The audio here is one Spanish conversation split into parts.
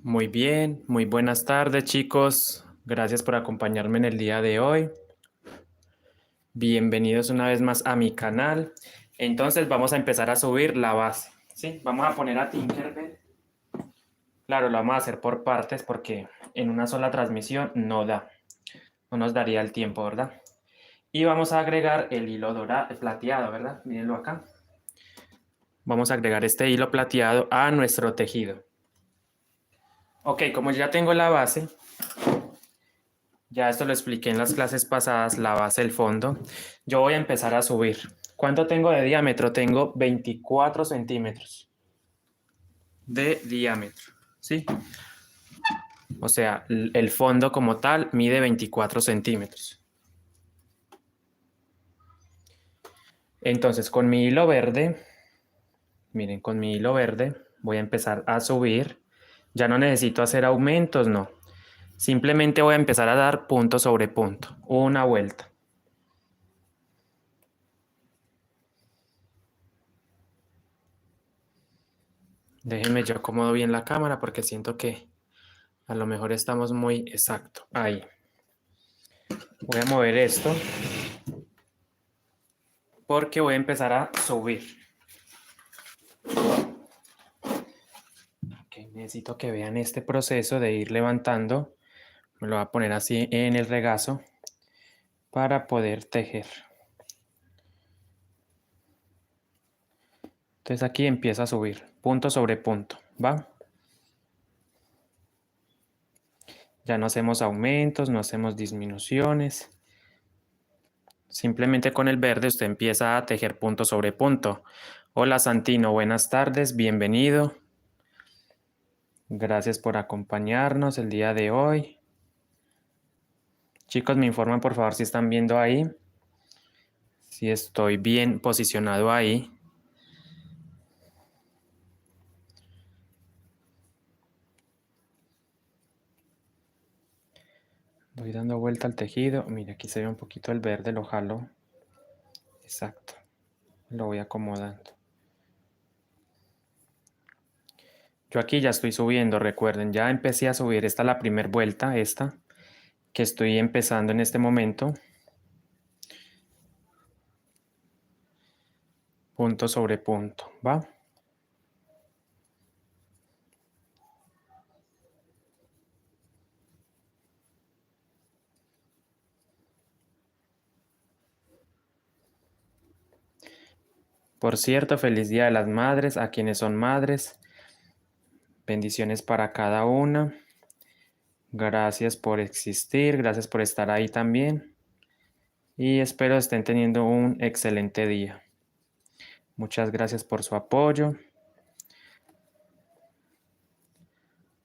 Muy bien, muy buenas tardes chicos. Gracias por acompañarme en el día de hoy. Bienvenidos una vez más a mi canal. Entonces vamos a empezar a subir la base. ¿Sí? Vamos a poner a Tinkerbell. Claro, lo vamos a hacer por partes porque en una sola transmisión no da. No nos daría el tiempo, ¿verdad? Y vamos a agregar el hilo dorado, plateado, ¿verdad? Mírenlo acá. Vamos a agregar este hilo plateado a nuestro tejido. Ok, como ya tengo la base, ya esto lo expliqué en las clases pasadas, la base del fondo. Yo voy a empezar a subir. ¿Cuánto tengo de diámetro? Tengo 24 centímetros de diámetro, ¿sí? O sea, el fondo como tal mide 24 centímetros. Entonces, con mi hilo verde, miren, con mi hilo verde voy a empezar a subir. Ya no necesito hacer aumentos, no. Simplemente voy a empezar a dar punto sobre punto, una vuelta. Déjenme yo acomodo bien la cámara porque siento que a lo mejor estamos muy exacto. Ahí. Voy a mover esto porque voy a empezar a subir. Okay, necesito que vean este proceso de ir levantando. Me lo voy a poner así en el regazo para poder tejer. Entonces aquí empieza a subir, punto sobre punto, ¿va? Ya no hacemos aumentos, no hacemos disminuciones. Simplemente con el verde usted empieza a tejer punto sobre punto. Hola Santino, buenas tardes, bienvenido. Gracias por acompañarnos el día de hoy. Chicos, me informan por favor si están viendo ahí. Si estoy bien posicionado ahí. Voy dando vuelta al tejido. Mira, aquí se ve un poquito el verde, lo jalo. Exacto. Lo voy acomodando. Yo aquí ya estoy subiendo, recuerden, ya empecé a subir. Esta es la primera vuelta, esta, que estoy empezando en este momento. Punto sobre punto, ¿va? Por cierto, feliz Día de las Madres a quienes son madres. Bendiciones para cada una. Gracias por existir, gracias por estar ahí también. Y espero estén teniendo un excelente día. Muchas gracias por su apoyo.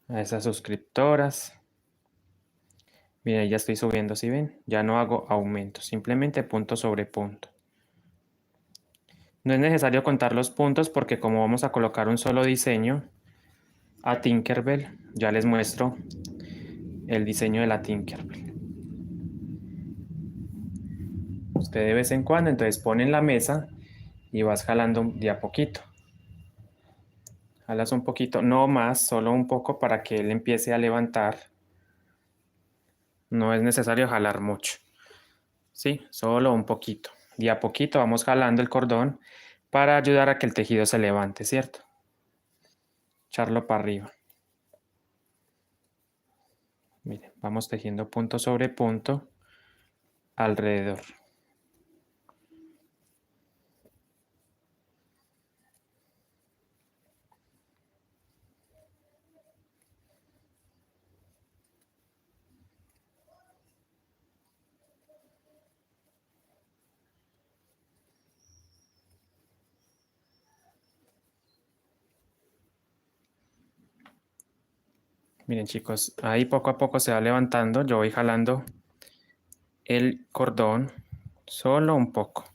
A esas suscriptoras. Miren, ya estoy subiendo, ¿sí ven? Ya no hago aumentos, simplemente punto sobre punto. No es necesario contar los puntos porque como vamos a colocar un solo diseño a Tinkerbell, ya les muestro el diseño de la Tinkerbell. Usted de vez en cuando entonces pone en la mesa y vas jalando de a poquito. Jalas un poquito, no más, solo un poco para que él empiece a levantar. No es necesario jalar mucho. Sí, solo un poquito. De a poquito vamos jalando el cordón para ayudar a que el tejido se levante, ¿cierto? Echarlo para arriba. Miren, vamos tejiendo punto sobre punto alrededor. Miren chicos, ahí poco a poco se va levantando. Yo voy jalando el cordón solo un poco.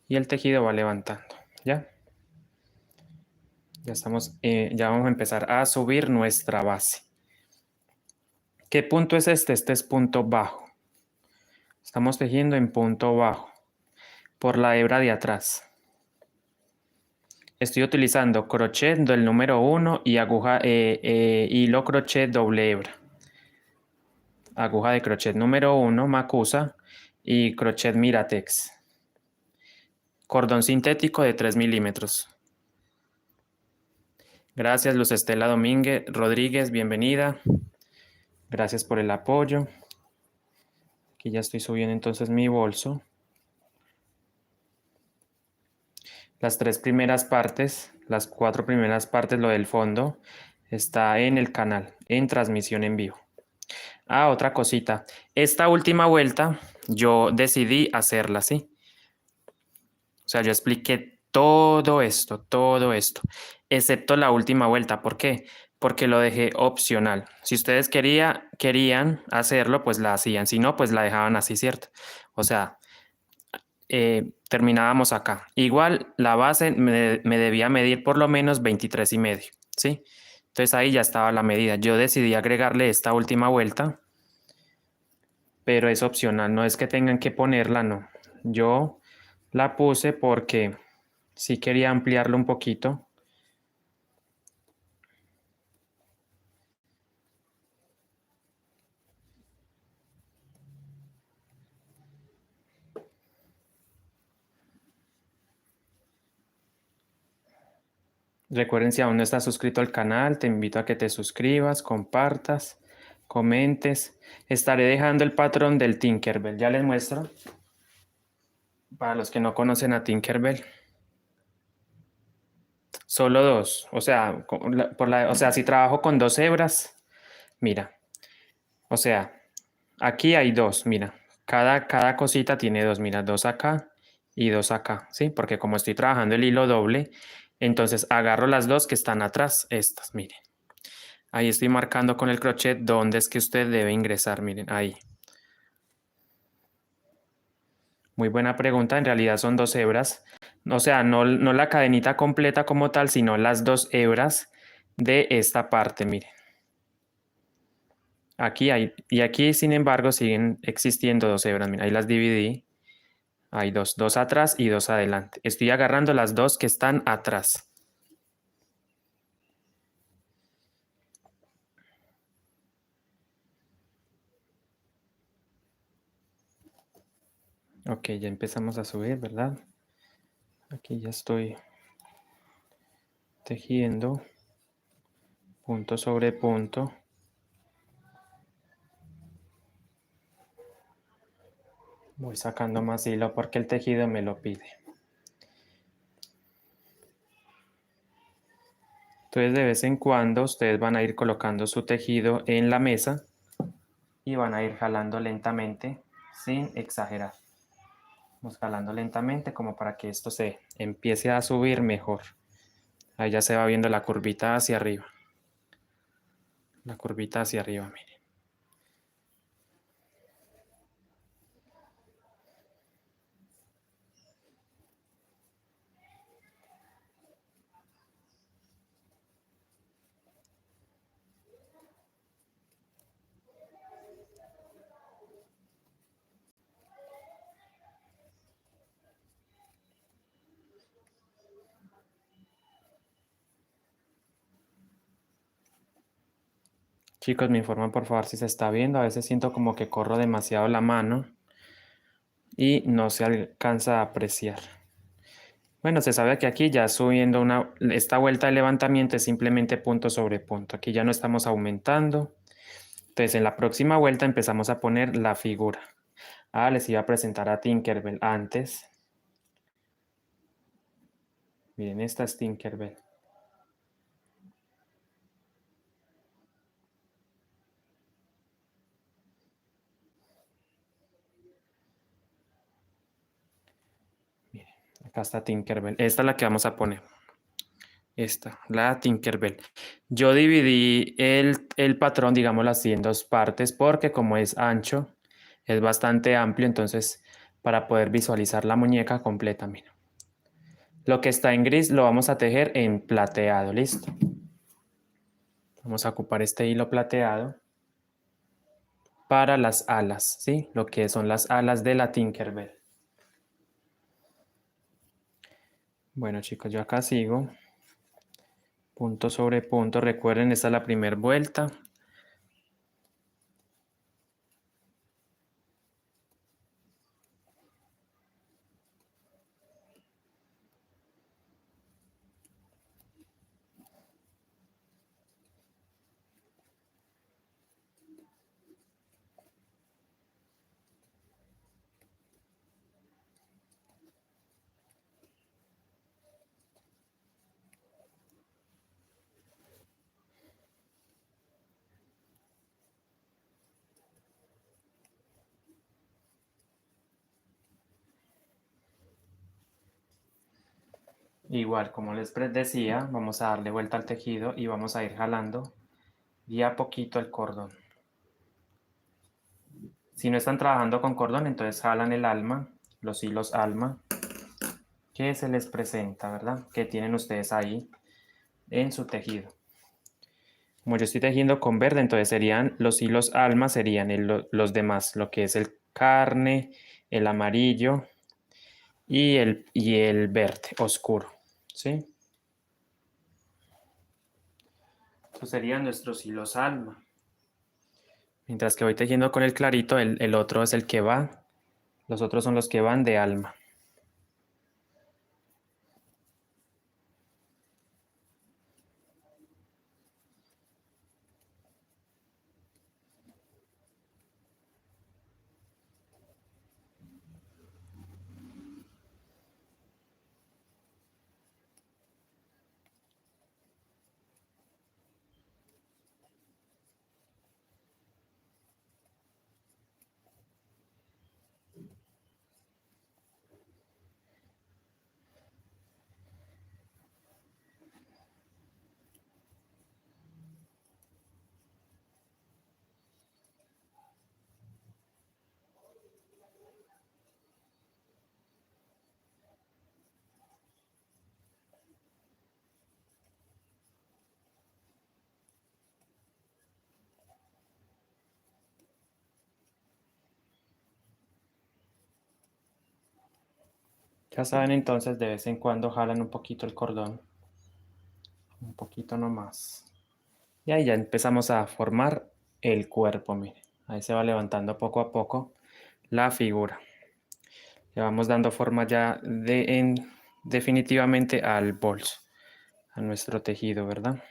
Y el tejido va levantando, ¿ya? Ya estamos, ya vamos a empezar a subir nuestra base. ¿Qué punto es este? Este es punto bajo. Estamos tejiendo en punto bajo por la hebra de atrás. Estoy utilizando crochet del número 1 y aguja, hilo crochet doble hebra. Aguja de crochet número 1, Macusa, y crochet Miratex. Cordón sintético de 3 milímetros. Gracias, Luz Estela Domínguez Rodríguez, bienvenida. Gracias por el apoyo. Aquí ya estoy subiendo entonces mi bolso. Las 3 primeras partes, las 4 primeras partes, lo del fondo, está en el canal, en transmisión en vivo. Ah, otra cosita. Esta última vuelta yo decidí hacerla así. O sea, yo expliqué todo esto, excepto la última vuelta. ¿Por qué? Porque lo dejé opcional. Si ustedes querían hacerlo, pues la hacían. Si no, pues la dejaban así, ¿cierto? O sea, terminábamos acá. Igual la base me debía medir por lo menos 23,5, ¿sí? Entonces ahí ya estaba la medida. Yo decidí agregarle esta última vuelta, pero es opcional. No es que tengan que ponerla, no. Yo la puse porque sí quería ampliarlo un poquito. Recuerden, si aún no estás suscrito al canal, te invito a que te suscribas, compartas, comentes. Estaré dejando el patrón del Tinkerbell. Ya les muestro. Para los que no conocen a Tinkerbell. Solo dos. O sea, o sea, si trabajo con 2 hebras, mira. O sea, aquí hay 2, mira. Cada cosita tiene 2, mira, 2 acá y 2 acá, ¿sí? Porque como estoy trabajando el hilo doble, entonces agarro las 2 que están atrás, estas, miren. Ahí estoy marcando con el crochet dónde es que usted debe ingresar, miren, ahí. Muy buena pregunta, en realidad son 2 hebras. O sea, no la cadenita completa como tal, sino las 2 hebras de esta parte, miren. Aquí hay, y aquí sin embargo siguen existiendo 2 hebras, mira, ahí las dividí. Hay 2, 2 atrás y 2 adelante. Estoy agarrando las 2 que están atrás. Ok, ya empezamos a subir, ¿verdad? Aquí ya estoy tejiendo punto sobre punto. Voy sacando más hilo porque el tejido me lo pide. Entonces de vez en cuando ustedes van a ir colocando su tejido en la mesa y van a ir jalando lentamente sin exagerar. Vamos jalando lentamente como para que esto se empiece a subir mejor. Ahí ya se va viendo la curvita hacia arriba. La curvita hacia arriba, miren. Chicos, me informan por favor si se está viendo. A veces siento como que corro demasiado la mano y no se alcanza a apreciar. Bueno, se sabe que aquí ya subiendo esta vuelta de levantamiento es simplemente punto sobre punto. Aquí ya no estamos aumentando. Entonces en la próxima vuelta empezamos a poner la figura. Ah, les iba a presentar a Tinkerbell antes. Miren, esta es Tinkerbell. Miren, acá está Tinkerbell. Esta es la que vamos a poner. Esta, la Tinkerbell. Yo dividí el patrón, digámoslo así, en 2 partes porque como es ancho, es bastante amplio, entonces para poder visualizar la muñeca completa, mira. Lo que está en gris lo vamos a tejer en plateado, ¿listo? Vamos a ocupar este hilo plateado para las alas, ¿sí? Lo que son las alas de la Tinkerbell. Bueno, chicos, yo acá sigo. Punto sobre punto. Recuerden, esta es la primera vuelta. Igual, como les decía, vamos a darle vuelta al tejido y vamos a ir jalando de a poquito el cordón. Si no están trabajando con cordón, entonces jalan el alma, los hilos alma que se les presenta, ¿verdad? Que tienen ustedes ahí en su tejido. Como yo estoy tejiendo con verde, entonces serían los hilos alma, serían los demás, lo que es el carne, el amarillo y el verde oscuro, ¿sí? Estos serían nuestros hilos alma. Mientras que voy tejiendo con el clarito, el otro es el que va, los otros son los que van de alma. Ya saben, entonces de vez en cuando jalan un poquito el cordón, un poquito nomás. Y ahí ya empezamos a formar el cuerpo, miren. Ahí se va levantando poco a poco la figura. Le vamos dando forma ya definitivamente al bolso, a nuestro tejido, ¿verdad?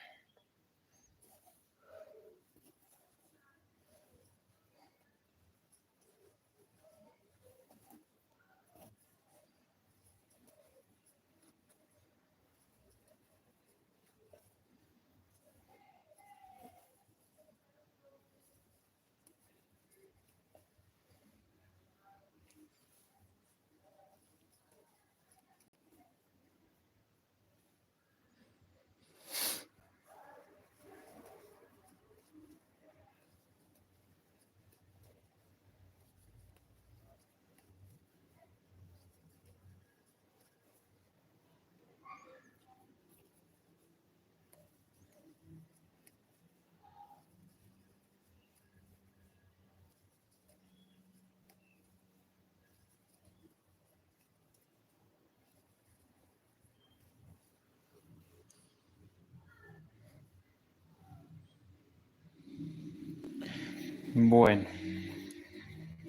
Bueno,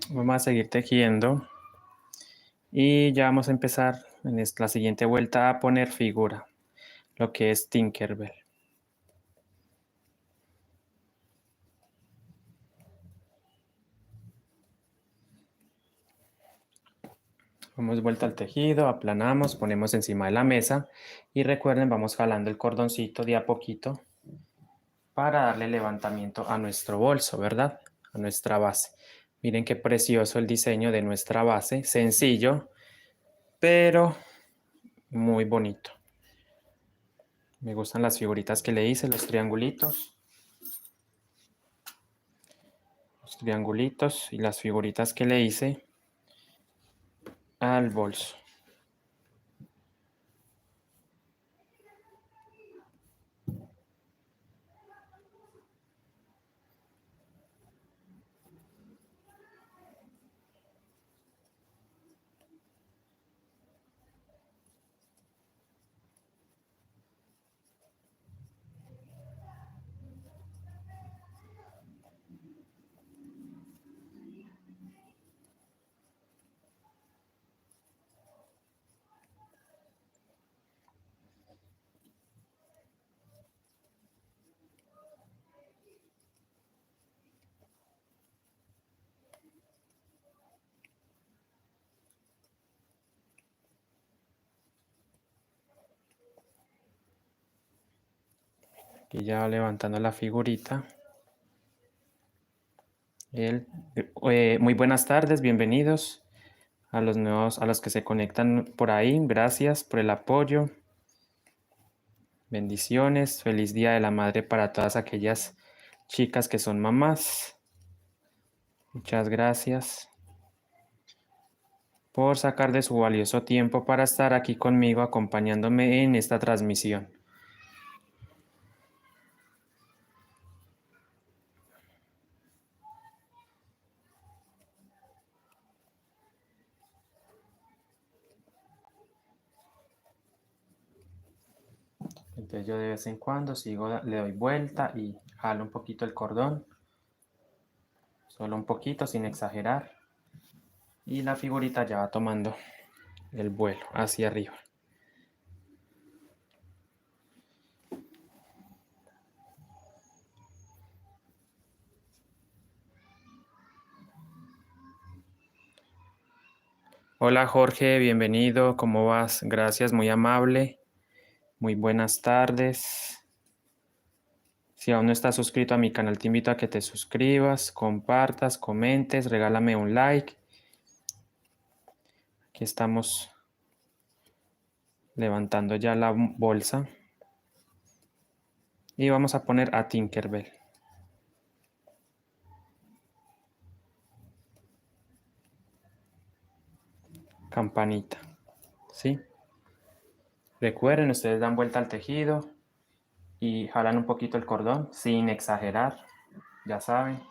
vamos a seguir tejiendo y ya vamos a empezar en la siguiente vuelta a poner figura, lo que es Tinkerbell. Damos vuelta al tejido, aplanamos, ponemos encima de la mesa y recuerden, vamos jalando el cordoncito de a poquito para darle levantamiento a nuestro bolso, ¿verdad? A nuestra base. Miren qué precioso el diseño de nuestra base, sencillo, pero muy bonito. Me gustan las figuritas que le hice, los triangulitos y las figuritas que le hice al bolso. Y ya levantando la figurita. Muy buenas tardes, bienvenidos a los nuevos, a los que se conectan por ahí. Gracias por el apoyo. Bendiciones. Feliz Día de la Madre para todas aquellas chicas que son mamás. Muchas gracias por sacar de su valioso tiempo para estar aquí conmigo acompañándome en esta transmisión. Entonces yo de vez en cuando le doy vuelta y jalo un poquito el cordón, solo un poquito sin exagerar, y la figurita ya va tomando el vuelo hacia arriba. Hola Jorge, bienvenido, ¿cómo vas? Gracias, muy amable, muy buenas tardes. Si aún no estás suscrito a mi canal, te invito a que te suscribas, compartas, comentes, regálame un like. Aquí estamos levantando ya la bolsa y vamos a poner a Tinkerbell. Campanita, ¿sí? Recuerden, ustedes dan vuelta al tejido y jalan un poquito el cordón sin exagerar, ya saben,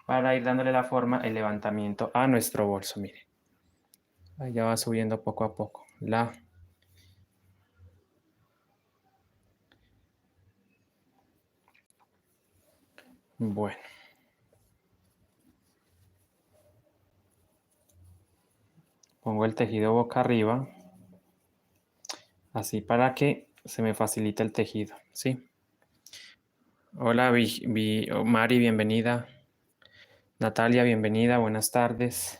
para ir dándole la forma, el levantamiento a nuestro bolso, miren. Ahí ya va subiendo poco a poco. Bueno. Pongo el tejido boca arriba, así para que se me facilite el tejido, ¿sí? Hola, Mari, bienvenida. Natalia, bienvenida, buenas tardes.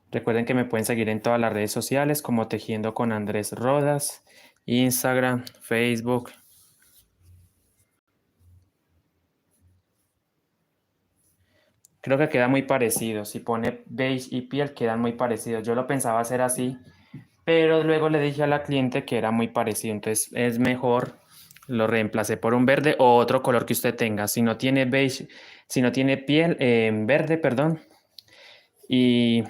Recuerden que me pueden seguir en todas las redes sociales como Tejiendo con Andrés Rodas, Instagram, Facebook. Creo que queda muy parecido. Si pone beige y piel, quedan muy parecidos. Yo lo pensaba hacer así, pero luego le dije a la cliente que era muy parecido. Entonces es mejor, lo reemplacé por un verde o otro color que usted tenga. Si no tiene beige, si no tiene piel, verde, perdón, y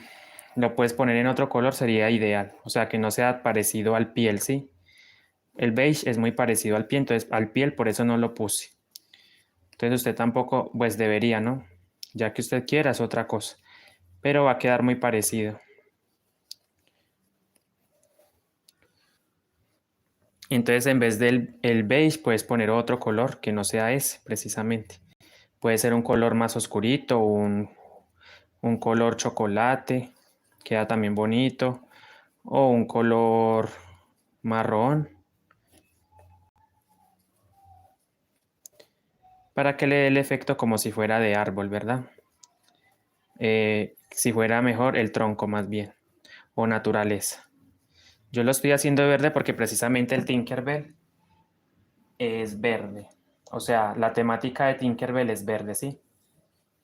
lo puedes poner en otro color, sería ideal. O sea, que no sea parecido al piel, ¿sí? El beige es muy parecido al piel, entonces al piel por eso no lo puse. Entonces usted tampoco, pues debería, ¿no? Ya que usted quiera es otra cosa, pero va a quedar muy parecido. Entonces en vez del el beige puedes poner otro color que no sea ese precisamente. Puede ser un color más oscurito, un color chocolate, queda también bonito, o un color marrón, para que le dé el efecto como si fuera de árbol, ¿verdad? Si fuera mejor el tronco más bien, o naturaleza. Yo lo estoy haciendo verde porque precisamente el Tinkerbell es verde. O sea, la temática de Tinkerbell es verde, ¿sí?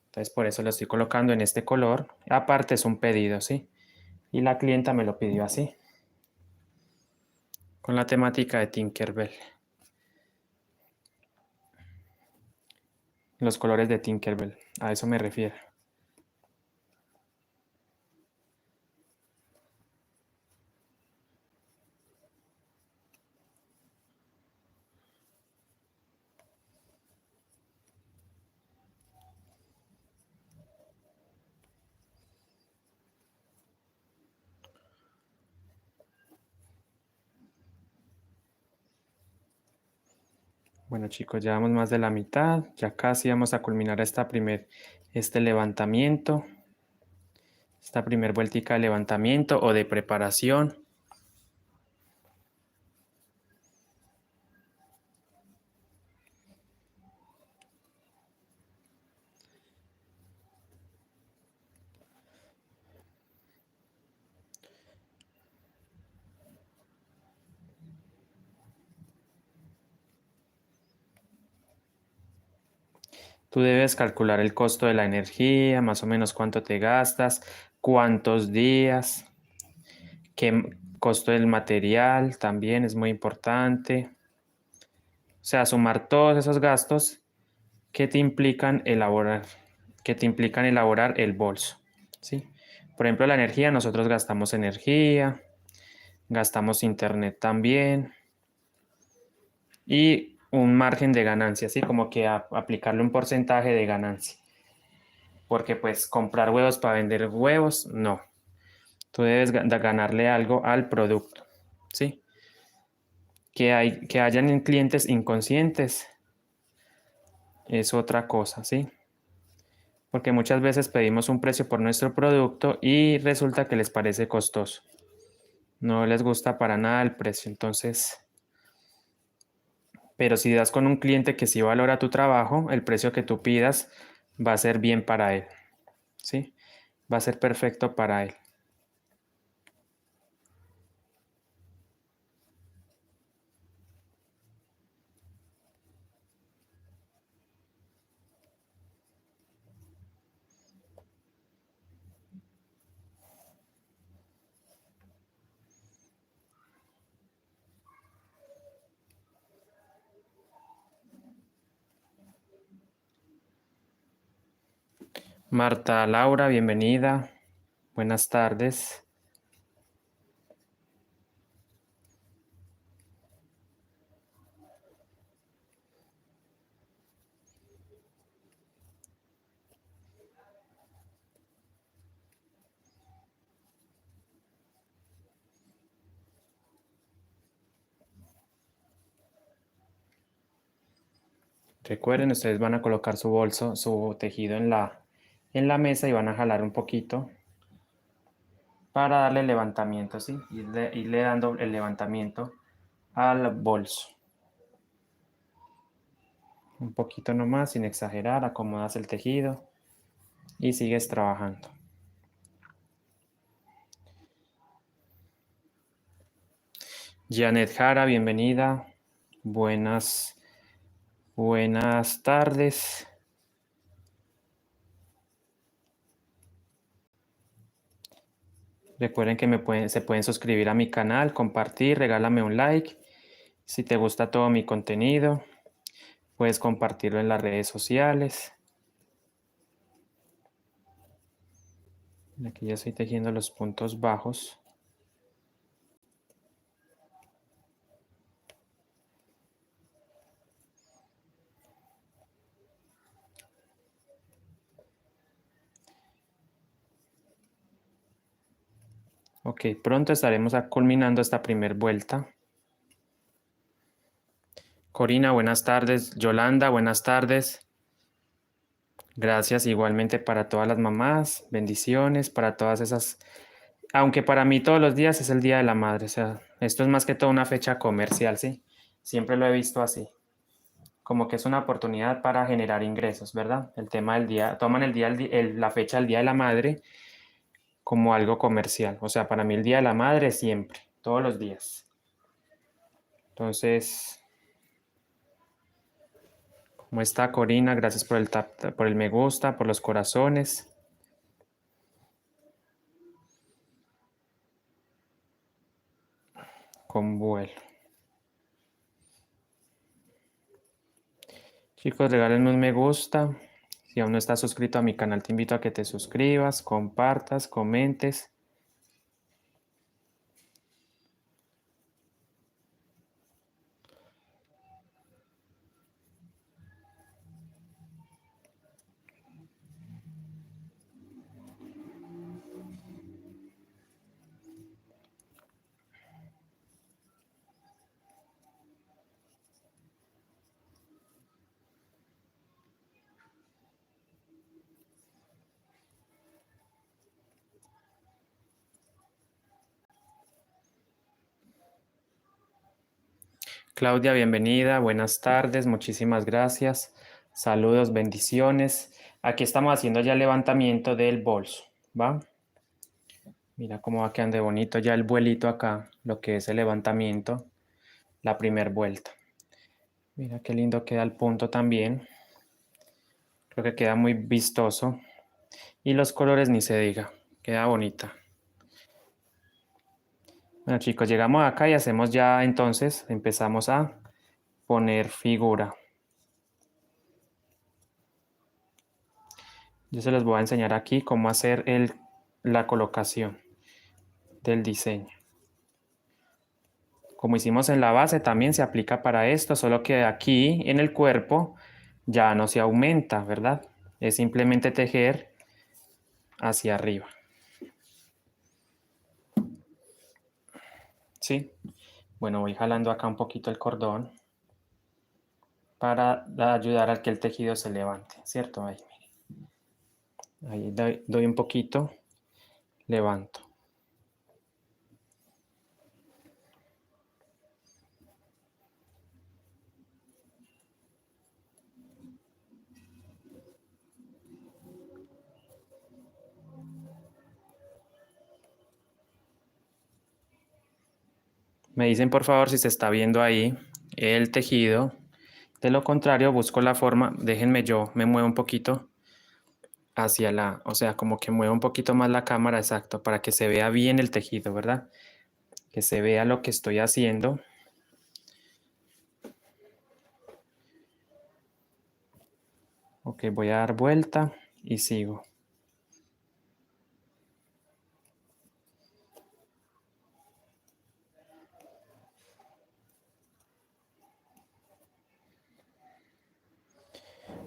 Entonces por eso lo estoy colocando en este color. Aparte es un pedido, ¿sí? Y la clienta me lo pidió así, con la temática de Tinkerbell. Los colores de Tinkerbell, a eso me refiero. Bueno chicos, ya vamos más de la mitad, ya casi vamos a culminar este levantamiento, esta primer vueltica de levantamiento o de preparación. Tú debes calcular el costo de la energía, más o menos cuánto te gastas, cuántos días, qué costo del material también es muy importante. O sea, sumar todos esos gastos que te implican elaborar el bolso, ¿sí? Por ejemplo, la energía, nosotros gastamos energía, gastamos internet también y un margen de ganancia, ¿sí? Como que aplicarle un porcentaje de ganancia. Porque pues comprar huevos para vender huevos, no. Tú debes ganarle algo al producto, ¿sí? Que hayan clientes inconscientes es otra cosa, ¿sí? Porque muchas veces pedimos un precio por nuestro producto y resulta que les parece costoso. No les gusta para nada el precio. Entonces, pero si das con un cliente que sí valora tu trabajo, el precio que tú pidas va a ser bien para él, ¿sí? Va a ser perfecto para él. Marta Laura, bienvenida. Buenas tardes. Recuerden, ustedes van a colocar su bolso, su tejido en la mesa y van a jalar un poquito para darle levantamiento, ¿sí? Irle dando el levantamiento al bolso. Un poquito nomás, sin exagerar, acomodas el tejido y sigues trabajando. Janet Jara, bienvenida. Buenas tardes. Recuerden que se pueden suscribir a mi canal, compartir, regálame un like. Si te gusta todo mi contenido, puedes compartirlo en las redes sociales. Aquí ya estoy tejiendo los puntos bajos. Ok, pronto estaremos culminando esta primera vuelta. Corina, buenas tardes. Yolanda, buenas tardes. Gracias igualmente para todas las mamás. Bendiciones para todas esas. Aunque para mí todos los días es el Día de la Madre. O sea, esto es más que todo una fecha comercial, ¿sí? Siempre lo he visto así. Como que es una oportunidad para generar ingresos, ¿verdad? El tema del día, toman la fecha del Día de la Madre como algo comercial. O sea, para mí el Día de la Madre es siempre, todos los días. Entonces, ¿cómo está Corina? Gracias por por el me gusta, por los corazones. Con vuelo. Chicos, regálenme un me gusta. Si aún no estás suscrito a mi canal, te invito a que te suscribas, compartas, comentes. Claudia, bienvenida, buenas tardes, muchísimas gracias. Saludos, bendiciones. Aquí estamos haciendo ya el levantamiento del bolso, ¿va? Mira cómo va quedando de bonito ya el vuelito acá, lo que es el levantamiento, la primera vuelta. Mira qué lindo queda el punto también. Creo que queda muy vistoso. Y los colores ni se diga. Queda bonita. Bueno, chicos, llegamos acá y hacemos ya entonces, empezamos a poner figura. Yo se los voy a enseñar aquí cómo hacer la colocación del diseño. Como hicimos en la base, también se aplica para esto, solo que aquí en el cuerpo ya no se aumenta, ¿verdad? Es simplemente tejer hacia arriba. ¿Sí? Bueno, voy jalando acá un poquito el cordón para ayudar a que el tejido se levante, ¿cierto? Ahí, ahí doy un poquito, levanto. Me dicen por favor si se está viendo ahí el tejido. De lo contrario, busco la forma, déjenme yo, me muevo un poquito hacia o sea, como que muevo un poquito más la cámara, exacto, para que se vea bien el tejido, ¿verdad? Que se vea lo que estoy haciendo. Ok, voy a dar vuelta y sigo.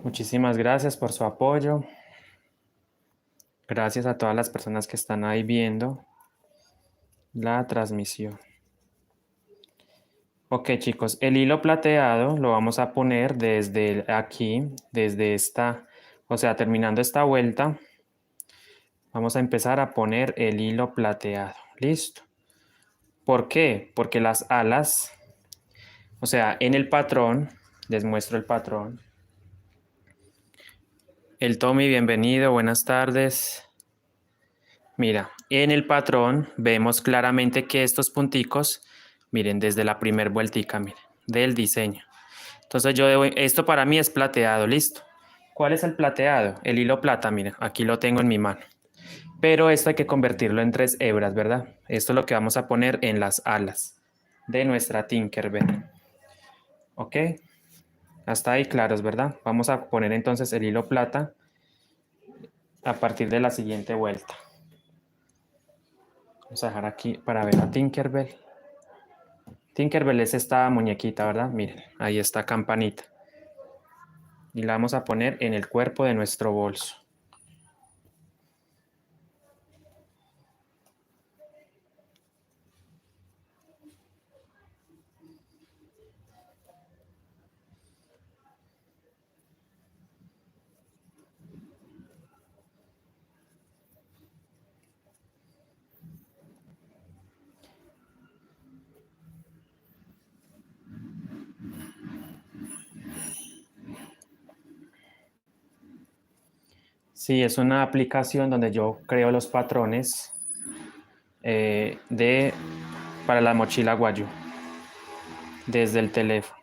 Muchísimas gracias por su apoyo. Gracias a todas las personas que están ahí viendo la transmisión. Ok, chicos, el hilo plateado lo vamos a poner desde aquí, desde esta, o sea, terminando esta vuelta, vamos a empezar a poner el hilo plateado. ¿Listo? ¿Por qué? Porque las alas, o sea, en el patrón, les muestro el patrón. El Tommy, bienvenido, buenas tardes. Mira, en el patrón vemos claramente que estos punticos, miren, desde la primer vueltica, miren, del diseño. Entonces esto para mí es plateado, listo. ¿Cuál es el plateado? El hilo plata, miren, aquí lo tengo en mi mano. Pero esto hay que convertirlo en 3 hebras, ¿verdad? Esto es lo que vamos a poner en las alas de nuestra Tinkerbell. ¿Ok? Hasta ahí claros, ¿verdad? Vamos a poner entonces el hilo plata a partir de la siguiente vuelta. Vamos a dejar aquí para ver a Tinkerbell. Tinkerbell es esta muñequita, ¿verdad? Miren, ahí está campanita. Y la vamos a poner en el cuerpo de nuestro bolso. Sí, es una aplicación donde yo creo los patrones para la mochila Guayu desde el teléfono.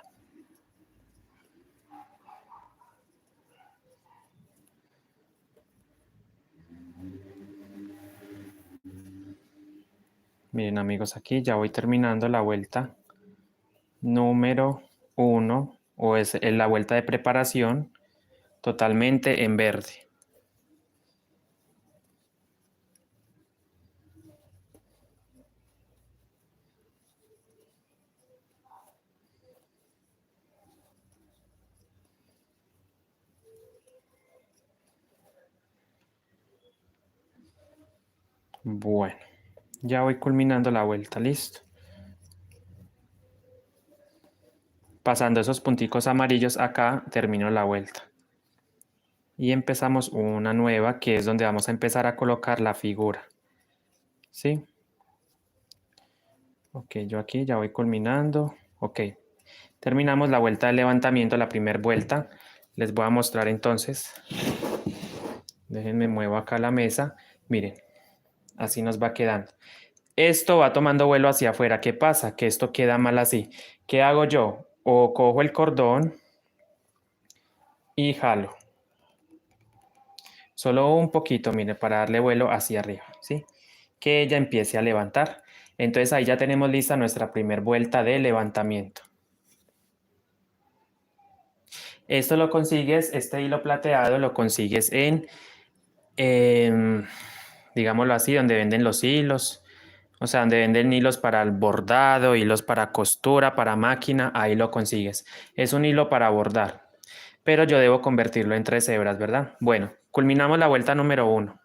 Miren amigos, aquí ya voy terminando la vuelta número 1 o es la vuelta de preparación totalmente en verde. Bueno, ya voy culminando la vuelta, listo. Pasando esos punticos amarillos acá, termino la vuelta. Y empezamos una nueva que es donde vamos a empezar a colocar la figura. ¿Sí? Ok, yo aquí ya voy culminando. Ok, terminamos la vuelta de levantamiento, la primera vuelta. Les voy a mostrar entonces. Déjenme muevo acá la mesa. Miren, así nos va quedando. Esto va tomando vuelo hacia afuera. ¿Qué pasa? Que esto queda mal así. ¿Qué hago yo? O cojo el cordón y jalo. Solo un poquito, mire, para darle vuelo hacia arriba, ¿sí? Que ella empiece a levantar. Entonces ahí ya tenemos lista nuestra primera vuelta de levantamiento. Esto lo consigues, este hilo plateado lo consigues digámoslo así, donde venden los hilos, o sea, donde venden hilos para el bordado, hilos para costura, para máquina, ahí lo consigues. Es un hilo para bordar, pero yo debo convertirlo en 3 hebras, ¿verdad? Bueno, culminamos la vuelta número 1.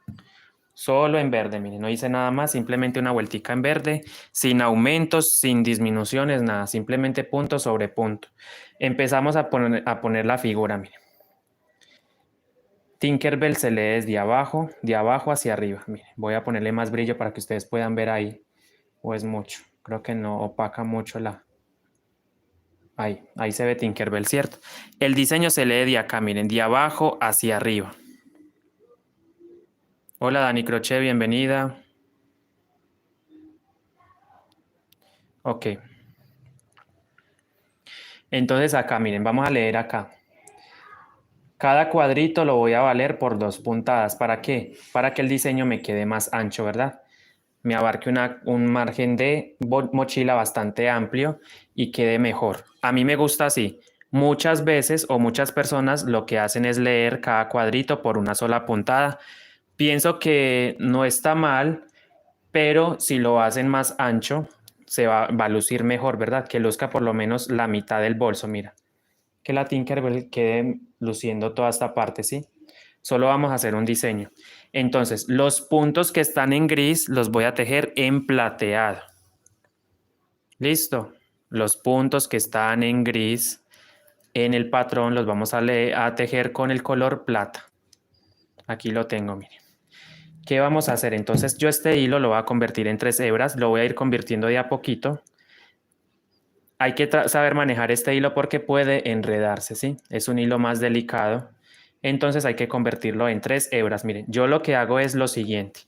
Solo en verde, miren, no hice nada más, simplemente una vueltica en verde, sin aumentos, sin disminuciones, nada, simplemente punto sobre punto. Empezamos a poner la figura, miren. Tinkerbell se lee desde abajo, de abajo hacia arriba. Miren, voy a ponerle más brillo para que ustedes puedan ver ahí, o es mucho. Creo que no opaca mucho la... Ahí se ve Tinkerbell, ¿cierto? El diseño se lee de acá, miren, de abajo hacia arriba. Hola Dani Crochet, bienvenida. Ok. Entonces acá, miren, vamos a leer acá. Cada cuadrito lo voy a valer por 2 puntadas. ¿Para qué? Para que el diseño me quede más ancho, ¿verdad? Me abarque un margen de mochila bastante amplio y quede mejor. A mí me gusta así. Muchas veces o muchas personas lo que hacen es leer cada cuadrito por una sola puntada. Pienso que no está mal, pero si lo hacen más ancho, va a lucir mejor, ¿verdad? Que luzca por lo menos la mitad del bolso, mira. Que la Tinkerbell quede luciendo toda esta parte, ¿sí? Solo vamos a hacer un diseño. Entonces, los puntos que están en gris los voy a tejer en plateado. ¿Listo? Los puntos que están en gris en el patrón los vamos a tejer con el color plata. Aquí lo tengo, miren. ¿Qué vamos a hacer? Entonces yo este hilo lo voy a convertir en 3 hebras, lo voy a ir convirtiendo de a poquito. Hay que saber manejar este hilo porque puede enredarse, ¿sí? Es un hilo más delicado. Entonces hay que convertirlo en 3 hebras. Miren, yo lo que hago es lo siguiente.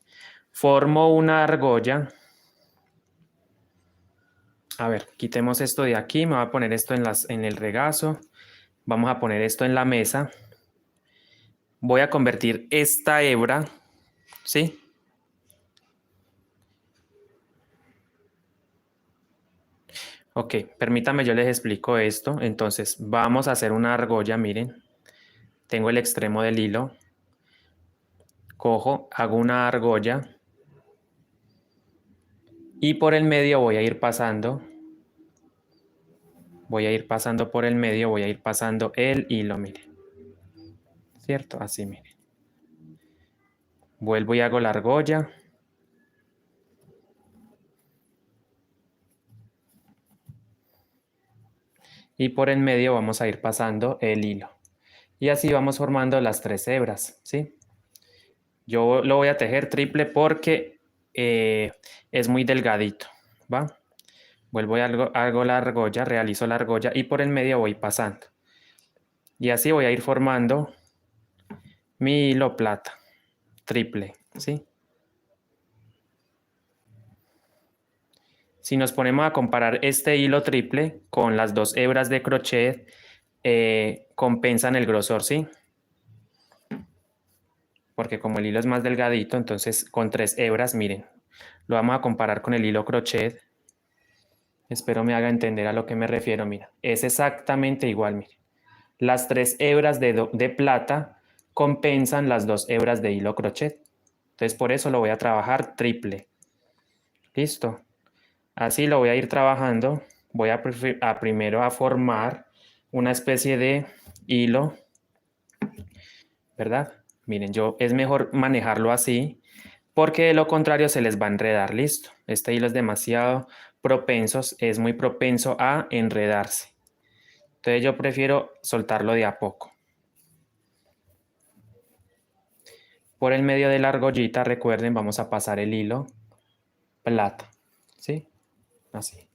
Formo una argolla. A ver, quitemos esto de aquí. Me voy a poner esto en el regazo. Vamos a poner esto en la mesa. Voy a convertir esta hebra, ¿sí? Ok, permítame, yo les explico esto. Entonces, vamos a hacer una argolla, miren. Tengo el extremo del hilo. Cojo, hago una argolla. Y por el medio voy a ir pasando. Voy a ir pasando por el medio, voy a ir pasando el hilo, miren. ¿Cierto? Así, miren. Vuelvo y hago la argolla. Y por el medio vamos a ir pasando el hilo. Y así vamos formando las 3 hebras, ¿sí? Yo lo voy a tejer triple porque es muy delgadito, ¿va? Vuelvo y hago la argolla, realizo la argolla y por el medio voy pasando. Y así voy a ir formando mi hilo plata, triple, ¿sí? Si nos ponemos a comparar este hilo triple con las 2 hebras de crochet, compensan el grosor, ¿sí? Porque como el hilo es más delgadito, entonces con 3 hebras, miren, lo vamos a comparar con el hilo crochet. Espero me haga entender a lo que me refiero, mira. Es exactamente igual, miren. Las 3 hebras de plata compensan las 2 hebras de hilo crochet. Entonces por eso lo voy a trabajar triple. Listo. Así lo voy a ir trabajando. Voy a primero a formar una especie de hilo, ¿verdad? Miren, es mejor manejarlo así porque de lo contrario se les va a enredar. Listo. Este hilo es demasiado propenso, es muy propenso a enredarse. Entonces yo prefiero soltarlo de a poco. Por el medio de la argollita, recuerden, vamos a pasar el hilo plata, ¿sí? Así.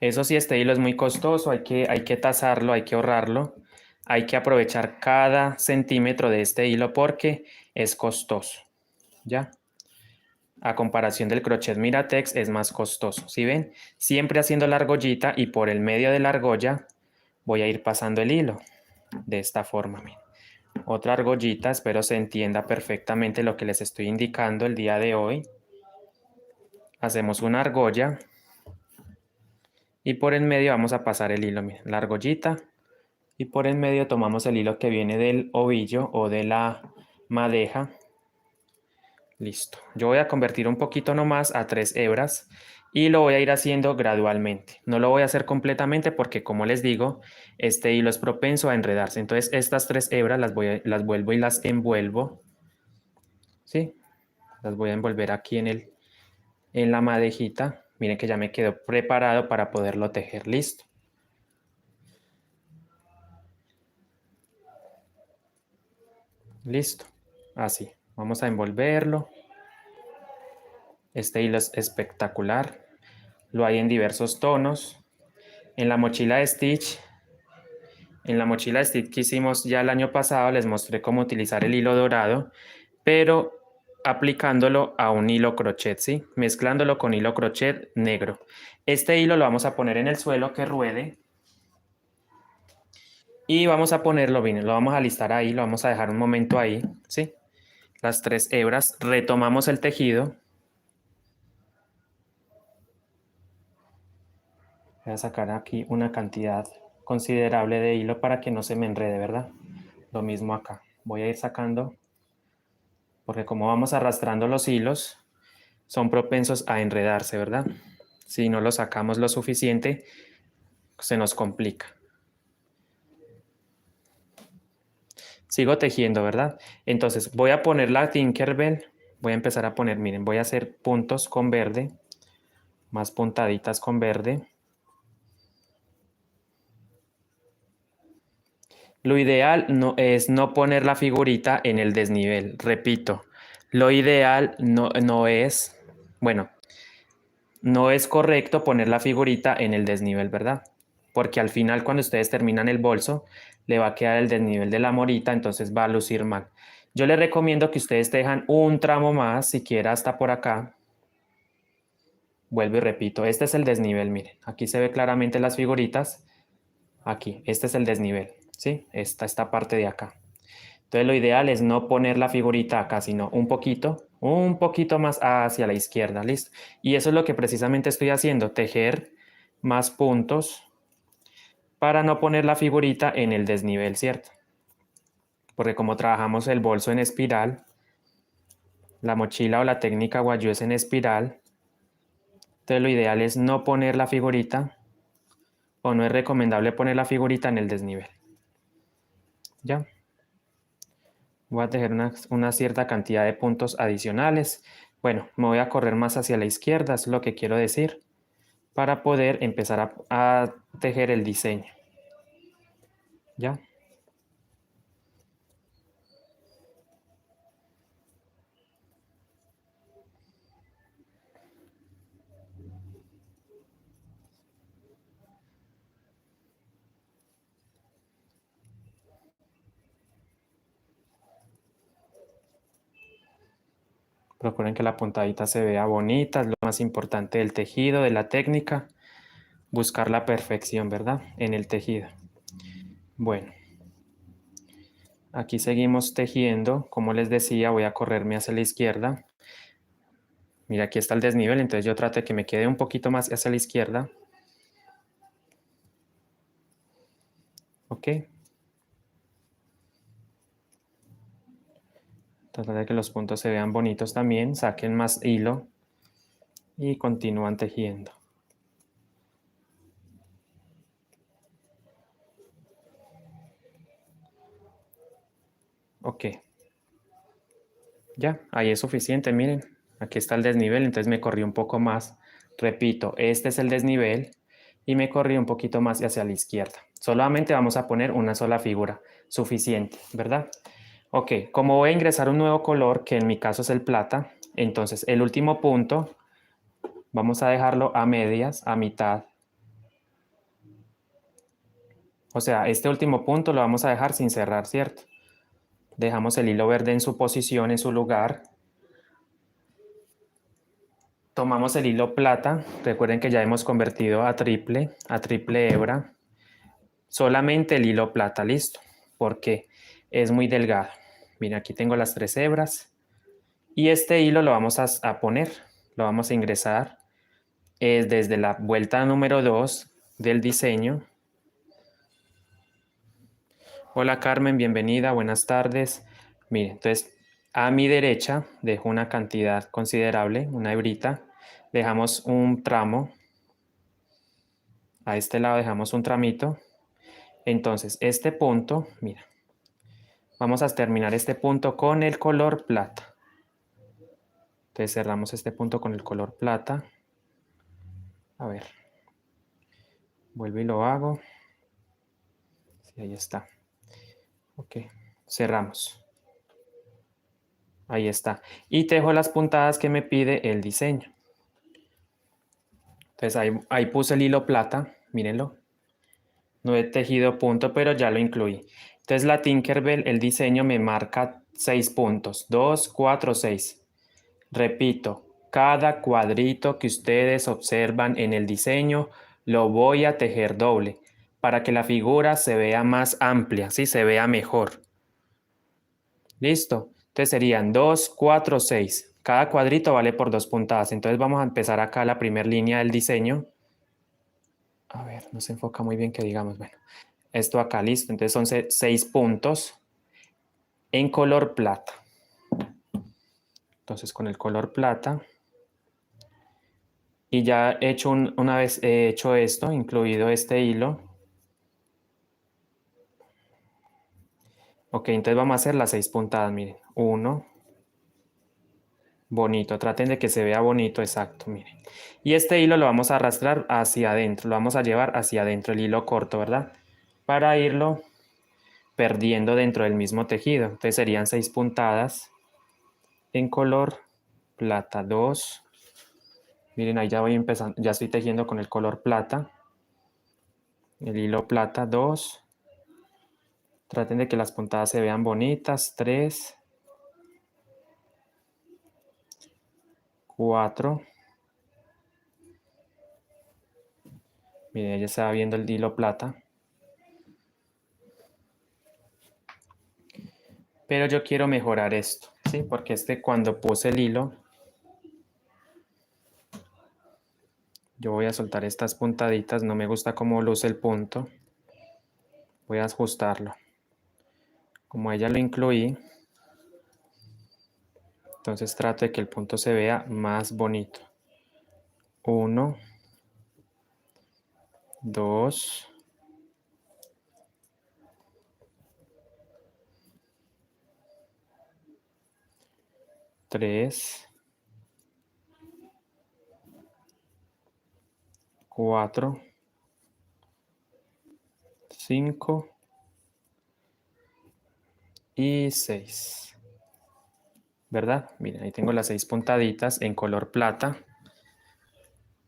Eso sí, este hilo es muy costoso, hay que tasarlo, hay que ahorrarlo. Hay que aprovechar cada centímetro de este hilo porque es costoso, ¿ya? A comparación del crochet Miratex es más costoso, ¿sí ven? Siempre haciendo la argollita y por el medio de la argolla voy a ir pasando el hilo. de esta forma, miren. Otra argollita, espero se entienda perfectamente lo que les estoy indicando el día de hoy. Hacemos una argolla y por en medio vamos a pasar el hilo, miren, la argollita, y por en medio tomamos el hilo que viene del ovillo o de la madeja. Listo. Yo voy a convertir un poquito nomás a 3 hebras y lo voy a ir haciendo gradualmente. No lo voy a hacer completamente porque, como les digo, este hilo es propenso a enredarse. Entonces, estas 3 hebras las vuelvo y las envuelvo. ¿Sí? Las voy a envolver aquí en la madejita. Miren que ya me quedó preparado para poderlo tejer. Listo. Listo. Así. Vamos a envolverlo. Este hilo es espectacular. Lo hay en diversos tonos. En la mochila de Stitch que hicimos ya el año pasado les mostré cómo utilizar el hilo dorado, pero aplicándolo a un hilo crochet, ¿sí? Mezclándolo con hilo crochet negro. Este hilo lo vamos a poner en el suelo que ruede y vamos a ponerlo bien, lo vamos a alistar ahí, lo vamos a dejar un momento ahí, ¿sí? Las 3 hebras, retomamos el tejido. Voy a sacar aquí una cantidad considerable de hilo para que no se me enrede, ¿verdad? Lo mismo acá. Voy a ir sacando, porque como vamos arrastrando los hilos, son propensos a enredarse, ¿verdad? Si no lo sacamos lo suficiente, se nos complica. Sigo tejiendo, ¿verdad? Entonces voy a poner la Tinkerbell, voy a empezar a poner, miren, voy a hacer puntos con verde, más puntaditas con verde. Lo ideal no es no poner la figurita en el desnivel, repito, lo ideal no es, bueno, no es correcto poner la figurita en el desnivel, ¿verdad? Porque al final cuando ustedes terminan el bolso, le va a quedar el desnivel de la morita, entonces va a lucir mal. Yo les recomiendo que ustedes dejan un tramo más, siquiera hasta por acá. Vuelvo y repito, este es el desnivel, miren. Aquí se ve claramente las figuritas. Aquí, este es el desnivel, ¿sí? Esta parte de acá. Entonces lo ideal es no poner la figurita acá, sino un poquito más hacia la izquierda, ¿listo? Y eso es lo que precisamente estoy haciendo, tejer más puntos para no poner la figurita en el desnivel, ¿cierto? Porque como trabajamos el bolso en espiral, la mochila o la técnica Guayú es en espiral, entonces lo ideal es no poner la figurita o no es recomendable poner la figurita en el desnivel. ¿Ya? Voy a tejer una cierta cantidad de puntos adicionales. Bueno, me voy a correr más hacia la izquierda, es lo que quiero decir, para poder empezar a tejer el diseño. ¿Ya? Procuren que la puntadita se vea bonita, es lo más importante del tejido, de la técnica. Buscar la perfección, ¿verdad? En el tejido. Bueno, aquí seguimos tejiendo. Como les decía, voy a correrme hacia la izquierda. Mira, aquí está el desnivel, entonces yo trato de que me quede un poquito más hacia la izquierda. ¿Ok? Tratar de que los puntos se vean bonitos también. Saquen más hilo y continúan tejiendo. Ok. Ya, ahí es suficiente, miren. Aquí está el desnivel, entonces me corrí un poco más. Repito, este es el desnivel y me corrí un poquito más hacia la izquierda. Solamente vamos a poner una sola figura, suficiente, ¿verdad? Ok, como voy a ingresar un nuevo color, que en mi caso es el plata, entonces el último punto vamos a dejarlo a medias, a mitad. O sea, este último punto lo vamos a dejar sin cerrar, ¿cierto? Dejamos el hilo verde en su posición, en su lugar. Tomamos el hilo plata, recuerden que ya hemos convertido a triple hebra. Solamente el hilo plata, listo. porque es muy delgado. Mira, aquí tengo las 3 hebras y este hilo lo vamos a poner, lo vamos a ingresar desde la vuelta número 2 del diseño. Hola Carmen, bienvenida, buenas tardes. Mire, entonces a mi derecha dejo una cantidad considerable, una hebrita. Dejamos un tramo. A este lado dejamos un tramito. Entonces este punto, mira, vamos a terminar este punto con el color plata. Entonces cerramos este punto con el color plata. A ver, vuelvo y lo hago. Sí, ahí está. Ok, cerramos. Ahí está. Y tejo las puntadas que me pide el diseño. Entonces ahí puse el hilo plata, mírenlo. No he tejido punto, pero ya lo incluí. Entonces la Tinkerbell, el diseño me marca 6 puntos. 2, 4, 6. Repito, cada cuadrito que ustedes observan en el diseño lo voy a tejer doble para que la figura se vea más amplia, ¿sí? Se vea mejor. ¿Listo? Entonces serían 2, 4, 6. Cada cuadrito vale por 2 puntadas. Entonces vamos a empezar acá la primera línea del diseño. A ver, no se enfoca muy bien que digamos, bueno, esto acá listo. Entonces son 6 puntos en color plata. Entonces con el color plata. Y ya he hecho una vez he hecho esto, incluido este hilo. Ok, entonces vamos a hacer las 6 puntadas, miren. 1, bonito, traten de que se vea bonito, exacto, miren. Y este hilo lo vamos a arrastrar hacia adentro, lo vamos a llevar hacia adentro, el hilo corto, ¿verdad? Para irlo perdiendo dentro del mismo tejido. Entonces serían 6 puntadas en color plata. 2. Miren, ahí ya voy empezando, ya estoy tejiendo con el color plata. El hilo plata. 2. Traten de que las puntadas se vean bonitas. 3. 4. Miren, ya se va viendo el hilo plata. Pero yo quiero mejorar esto, ¿sí? Porque cuando puse el hilo, yo voy a soltar estas puntaditas. No me gusta cómo luce el punto. Voy a ajustarlo. Como ya lo incluí, entonces trato de que el punto se vea más bonito. 1, 2, 3, 4, 5 y 6. ¿Verdad? Miren, ahí tengo las 6 puntaditas en color plata.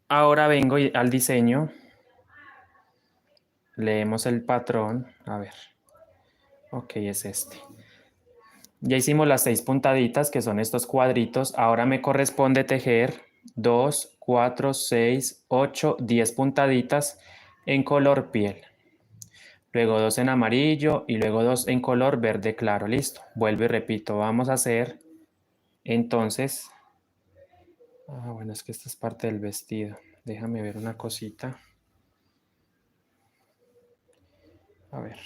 Ahora vengo al diseño. Leemos el patrón. A ver. Ok, es este. Ya hicimos las 6 puntaditas, que son estos cuadritos. Ahora me corresponde tejer 2, 4, 6, 8, 10 puntaditas en color piel. Luego 2 en amarillo y luego 2 en color verde claro. Listo. Vuelvo y repito. Vamos a hacer entonces... bueno, es que esta es parte del vestido. Déjame ver una cosita. A ver.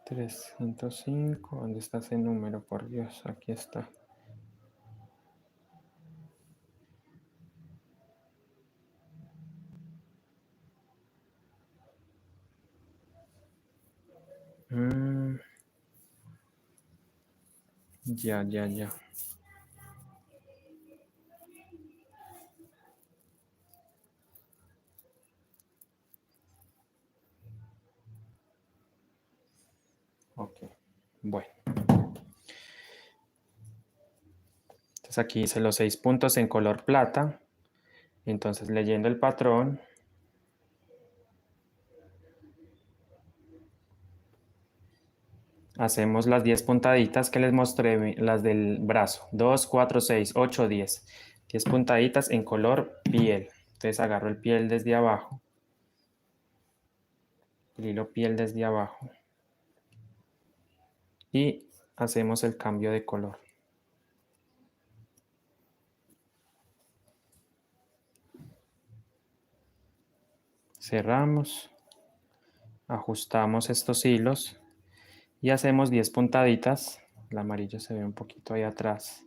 $305. ¿Dónde está ese número? Por Dios, aquí está. Ya. Ok, bueno. Entonces aquí hice los 6 puntos en color plata. Entonces leyendo el patrón. Hacemos las 10 puntaditas que les mostré, las del brazo. 2, 4, 6, 8, 10. 10 puntaditas en color piel. Entonces agarro el piel desde abajo. El hilo piel desde abajo. Y hacemos el cambio de color. Cerramos. Ajustamos estos hilos. Y hacemos 10 puntaditas. El amarillo se ve un poquito ahí atrás.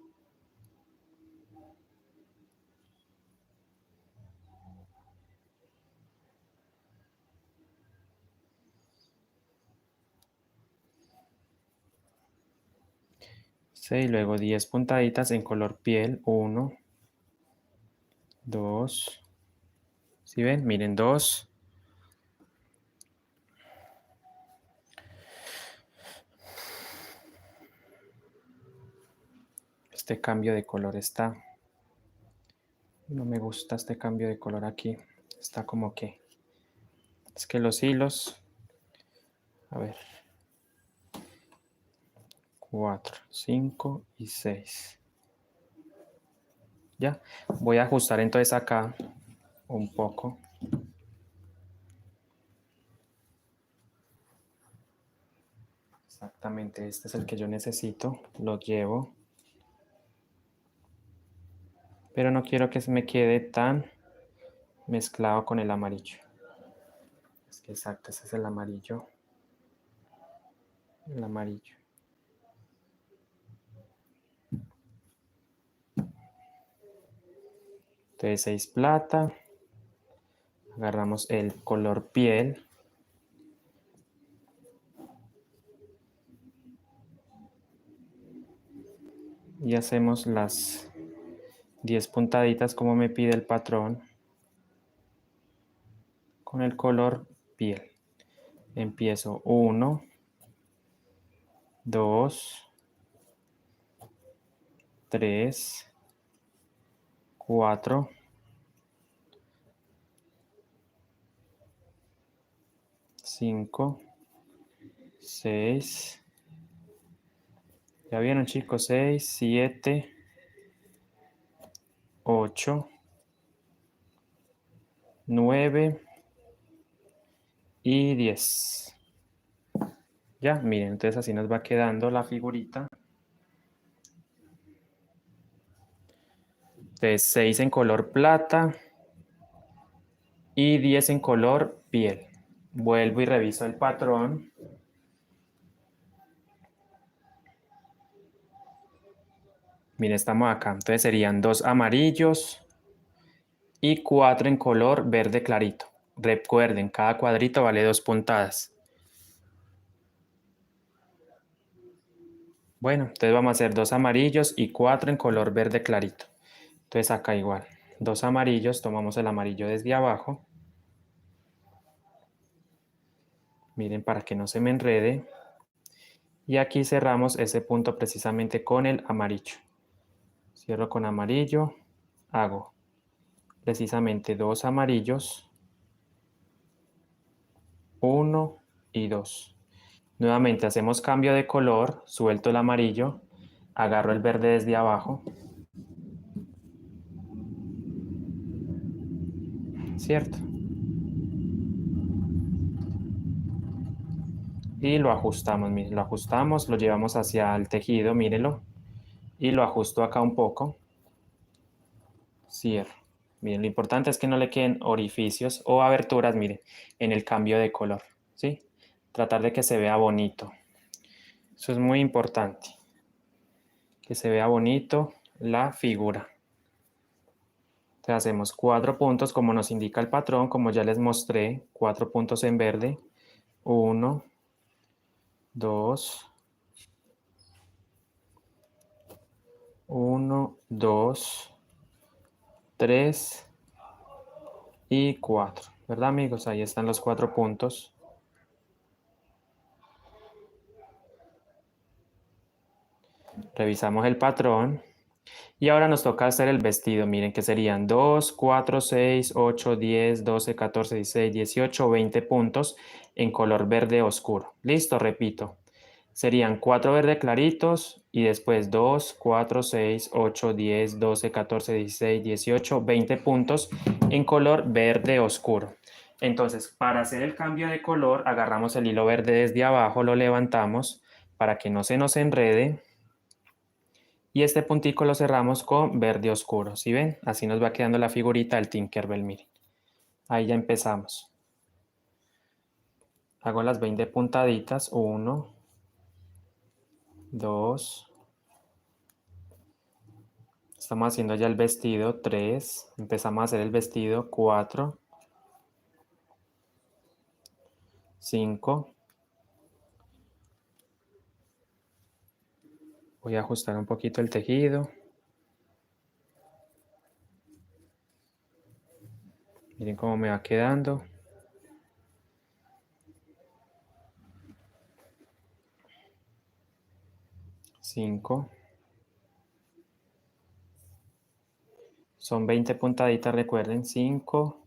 Sí, y luego 10 puntaditas en color piel. 1, 2. ¿Sí ven? Miren, 2. Este cambio de color está... No me gusta este cambio de color aquí. Está como que... Es que los hilos... A ver. 4, 5 y 6. Ya. Voy a ajustar entonces acá un poco. Exactamente, este es el que yo necesito. Lo llevo. Pero no quiero que se me quede tan mezclado con el amarillo. Es que exacto, ese es el amarillo. El amarillo. Entonces 6 plata. Agarramos el color piel. Y hacemos las 10 puntaditas como me pide el patrón. Con el color piel. Empiezo 1, 2, 3, 4, 5, 6. ¿Ya vieron, chicos? 6, 7, 8, 9 y 10. Ya, miren, entonces así nos va quedando la figurita. Entonces 6 en color plata y 10 en color piel. Vuelvo y reviso el patrón. Miren, estamos acá. Entonces serían 2 amarillos y 4 en color verde clarito. Recuerden, cada cuadrito vale 2 puntadas. Bueno, entonces vamos a hacer 2 amarillos y 4 en color verde clarito. Entonces acá igual. 2 amarillos, tomamos el amarillo desde abajo. Miren, para que no se me enrede. Y aquí cerramos ese punto precisamente con el amarillo. Cierro con amarillo. Hago precisamente 2 amarillos. 1 y 2. Nuevamente hacemos cambio de color. Suelto el amarillo. Agarro el verde desde abajo. ¿Cierto? Y lo ajustamos, miren, lo ajustamos, lo llevamos hacia el tejido, mírenlo. Y lo ajusto acá un poco. Cierro. Miren, lo importante es que no le queden orificios o aberturas, miren, en el cambio de color, ¿sí? Tratar de que se vea bonito. Eso es muy importante. Que se vea bonito la figura. Entonces hacemos 4 puntos como nos indica el patrón, como ya les mostré, 4 puntos en verde. 1, 2, 1, 2, 3 y 4. ¿Verdad, amigos? Ahí están los 4 puntos. Revisamos el patrón. Y ahora nos toca hacer el vestido. Miren que serían 2, 4, 6, 8, 10, 12, 14, 16, 18, 20 puntos en color verde oscuro. Listo, repito. serían 4 verde claritos y después 2, 4, 6, 8, 10, 12, 14, 16, 18, 20 puntos en color verde oscuro. Entonces, para hacer el cambio de color, agarramos el hilo verde desde abajo, lo levantamos para que no se nos enrede y este puntico lo cerramos con verde oscuro. ¿Sí ven? Así nos va quedando la figurita del Tinkerbell, miren. Ahí ya empezamos. Hago las 20 puntaditas, 1, 2, estamos haciendo ya el vestido, 3, empezamos a hacer el vestido, 4, 5, voy a ajustar un poquito el tejido, miren cómo me va quedando, 5, son 20 puntaditas, recuerden, 5,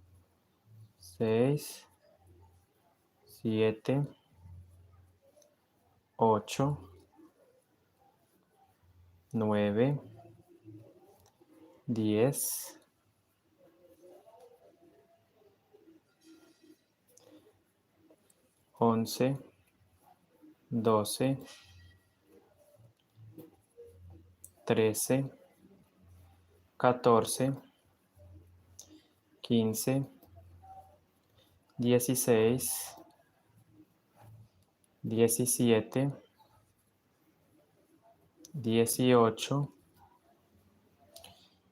6, 7, 8, 9, 10, 11, 12, 13, 14, 15, 16, 17, 18,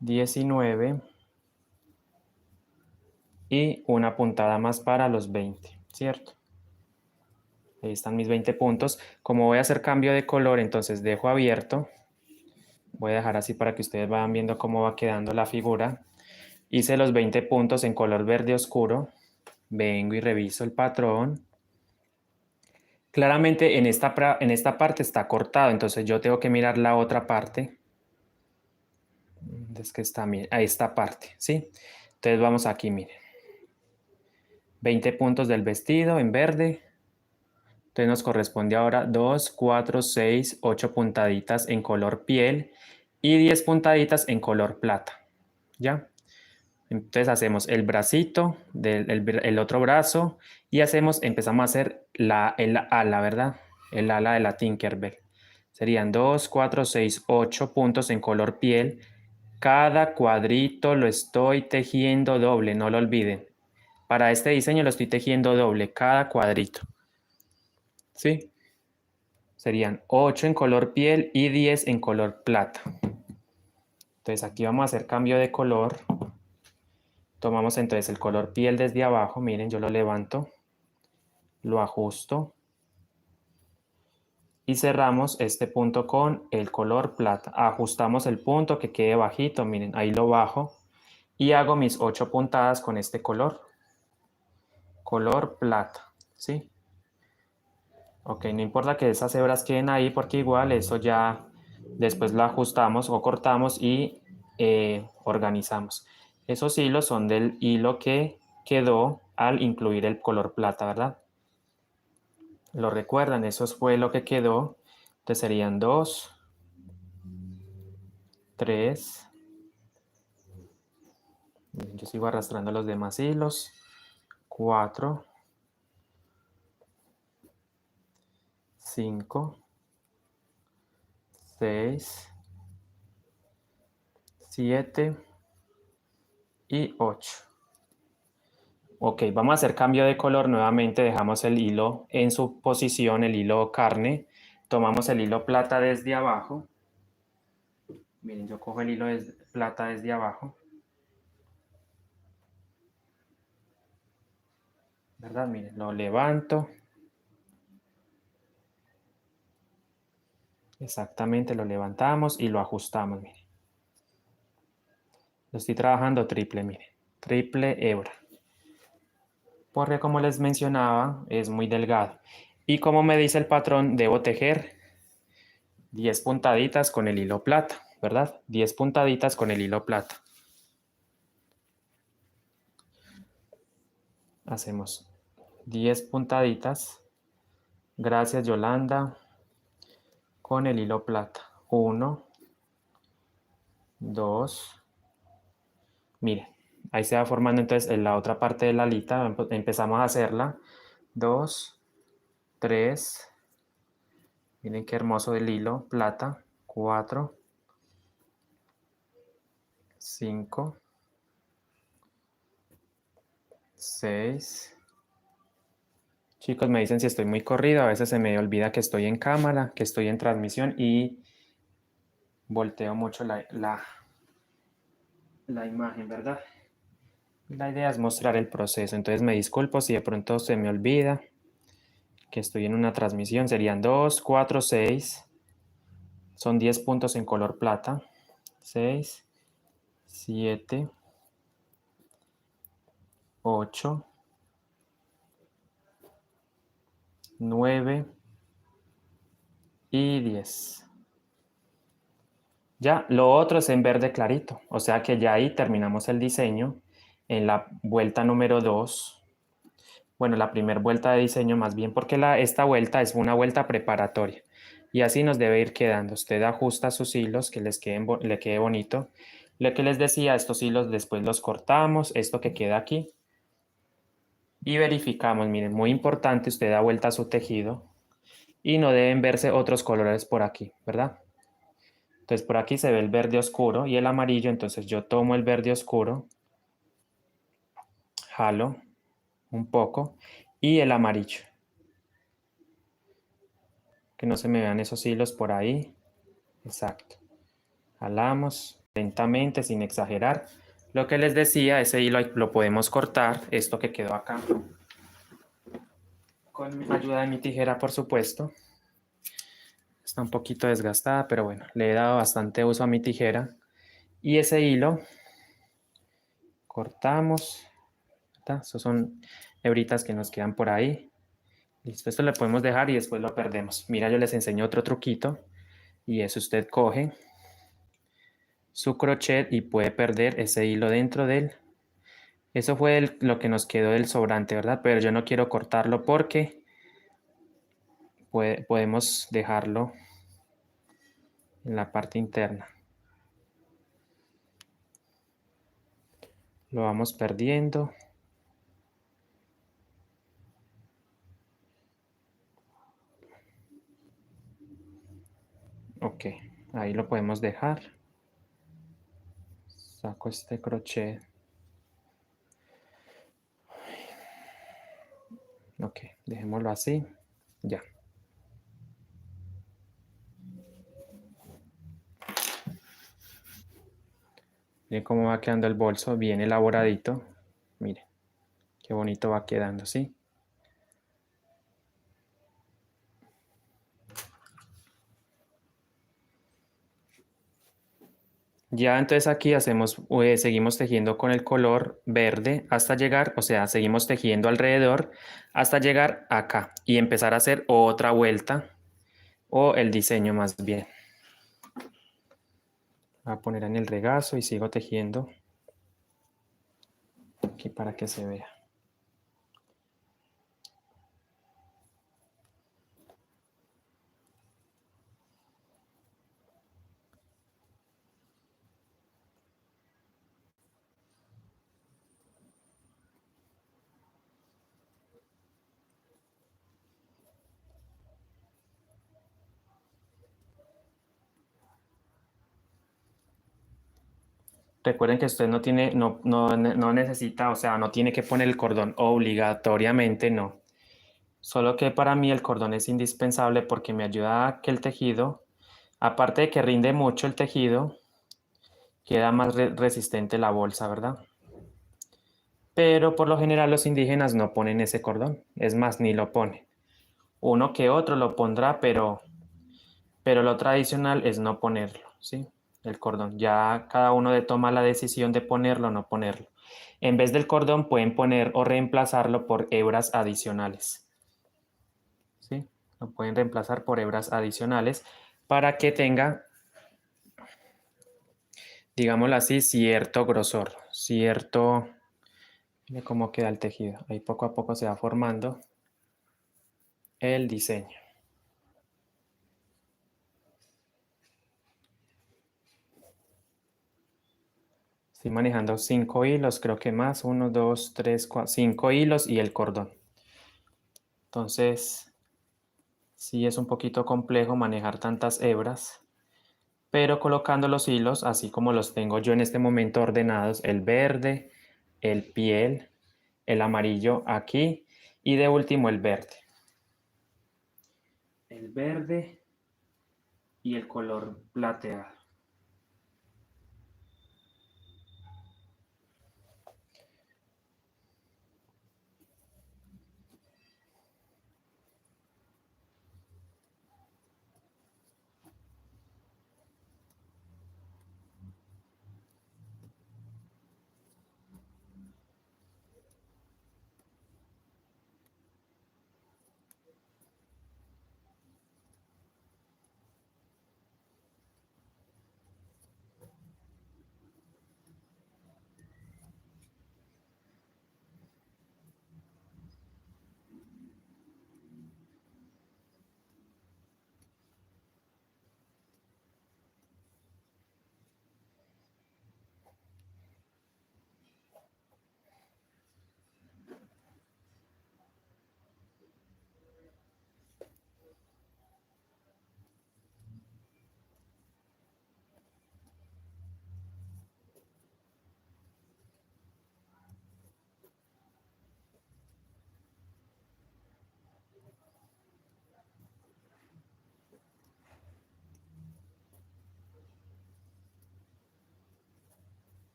19 y una puntada más para los 20, ¿cierto? Ahí están mis 20 puntos. Como voy a hacer cambio de color, entonces dejo abierto. Voy a dejar así para que ustedes vayan viendo cómo va quedando la figura. Hice los 20 puntos en color verde oscuro. Vengo y reviso el patrón. Claramente en esta parte está cortado, entonces yo tengo que mirar la otra parte. Es que está bien, a esta parte, ¿sí? Entonces vamos aquí, miren. 20 puntos del vestido en verde. Entonces nos corresponde ahora 2, 4, 6, 8 puntaditas en color piel y 10 puntaditas en color plata. ¿Ya? Entonces hacemos el bracito, el otro brazo y empezamos a hacer el ala, ¿verdad? El ala de la Tinkerbell. Serían 2, 4, 6, 8 puntos en color piel. Cada cuadrito lo estoy tejiendo doble, no lo olviden. Para este diseño lo estoy tejiendo doble, cada cuadrito. ¿Sí? Serían 8 en color piel y 10 en color plata. Entonces aquí vamos a hacer cambio de color. Tomamos entonces el color piel desde abajo. Miren, yo lo levanto. Lo ajusto. Y cerramos este punto con el color plata. Ajustamos el punto que quede bajito. Miren, ahí lo bajo. Y hago mis 8 puntadas con este color. Color plata. ¿Sí? Ok, no importa que esas hebras queden ahí porque igual eso ya después lo ajustamos o cortamos y organizamos. Esos hilos son del hilo que quedó al incluir el color plata, ¿verdad? Lo recuerdan, eso fue lo que quedó. Entonces serían 2, 3. Yo sigo arrastrando los demás hilos. 4, 5, 6, 7 y 8. Ok, vamos a hacer cambio de color nuevamente. Dejamos el hilo en su posición, el hilo carne. Tomamos el hilo plata desde abajo. Miren, yo cojo el hilo de plata desde abajo. ¿Verdad? Miren, lo levanto. Exactamente, lo levantamos y lo ajustamos, miren. Lo estoy trabajando triple, miren. Triple hebra. Porque como les mencionaba, es muy delgado. Y como me dice el patrón, debo tejer 10 puntaditas con el hilo plata, ¿verdad? 10 puntaditas con el hilo plata. Hacemos 10 puntaditas. Gracias, Yolanda. con el hilo plata. 1, 2. Miren, ahí se va formando entonces en la otra parte de la alita. Empezamos a hacerla. 2, 3. Miren qué hermoso el hilo plata. 4, 5, 6. Chicos, me dicen si estoy muy corrido. A veces se me olvida que estoy en cámara, que estoy en transmisión y volteo mucho la imagen, ¿verdad? La idea es mostrar el proceso. Entonces me disculpo si de pronto se me olvida que estoy en una transmisión. Serían 2, 4, 6. Son 10 puntos en color plata. 6, 7, 8, 9 y 10. Ya, lo otro es en verde clarito. O sea que ya ahí terminamos el diseño. En la vuelta número 2. Bueno, la primera vuelta de diseño más bien, porque esta vuelta es una vuelta preparatoria. Y así nos debe ir quedando. Usted ajusta sus hilos, que le quede bonito. Lo que les decía, estos hilos después los cortamos, esto que queda aquí. Y verificamos, miren, muy importante, usted da vuelta a su tejido y no deben verse otros colores por aquí, ¿verdad? Entonces por aquí se ve el verde oscuro y el amarillo, entonces yo tomo el verde oscuro, jalo un poco y el amarillo. Que no se me vean esos hilos por ahí. Exacto. Jalamos lentamente, sin exagerar. Lo que les decía, ese hilo lo podemos cortar, esto que quedó acá, con ayuda de mi tijera, por supuesto. Está un poquito desgastada, pero bueno, le he dado bastante uso a mi tijera. Y ese hilo, cortamos. Esos son hebritas que nos quedan por ahí. Listo, esto lo podemos dejar y después lo perdemos. Mira, yo les enseño otro truquito. Y es usted coge su crochet y puede perder ese hilo dentro de él. Eso fue lo que nos quedó del sobrante, ¿verdad? Pero yo no quiero cortarlo porque podemos dejarlo en la parte interna. Lo vamos perdiendo. Ok, ahí lo podemos dejar. Saco este crochet. Ok, dejémoslo así. Ya. Miren cómo va quedando el bolso, bien elaboradito. Miren, qué bonito va quedando, ¿sí? Ya entonces aquí seguimos tejiendo con el color verde hasta llegar, o sea, seguimos tejiendo alrededor hasta llegar acá y empezar a hacer otra vuelta o el diseño más bien. Voy a poner en el regazo y sigo tejiendo aquí para que se vea. Recuerden que usted no necesita, o sea, no tiene que poner el cordón obligatoriamente, no. Solo que para mí el cordón es indispensable porque me ayuda a que el tejido, aparte de que rinde mucho el tejido, queda más resistente la bolsa, ¿verdad? Pero por lo general los indígenas no ponen ese cordón, es más, ni lo ponen. Uno que otro lo pondrá, pero lo tradicional es no ponerlo, ¿sí? El cordón. Ya cada uno toma la decisión de ponerlo o no ponerlo. En vez del cordón pueden poner o reemplazarlo por hebras adicionales, ¿sí? Lo pueden reemplazar por hebras adicionales para que tenga, digámoslo así, cierto grosor, cierto. Mire cómo queda el tejido. Ahí poco a poco se va formando el diseño. Estoy manejando 5 hilos, creo que más, 1, 2, 3, 4, 5 hilos y el cordón. Entonces, sí es un poquito complejo manejar tantas hebras, pero colocando los hilos, así como los tengo yo en este momento ordenados, el verde, el piel, el amarillo aquí y de último el verde. El verde y el color plateado.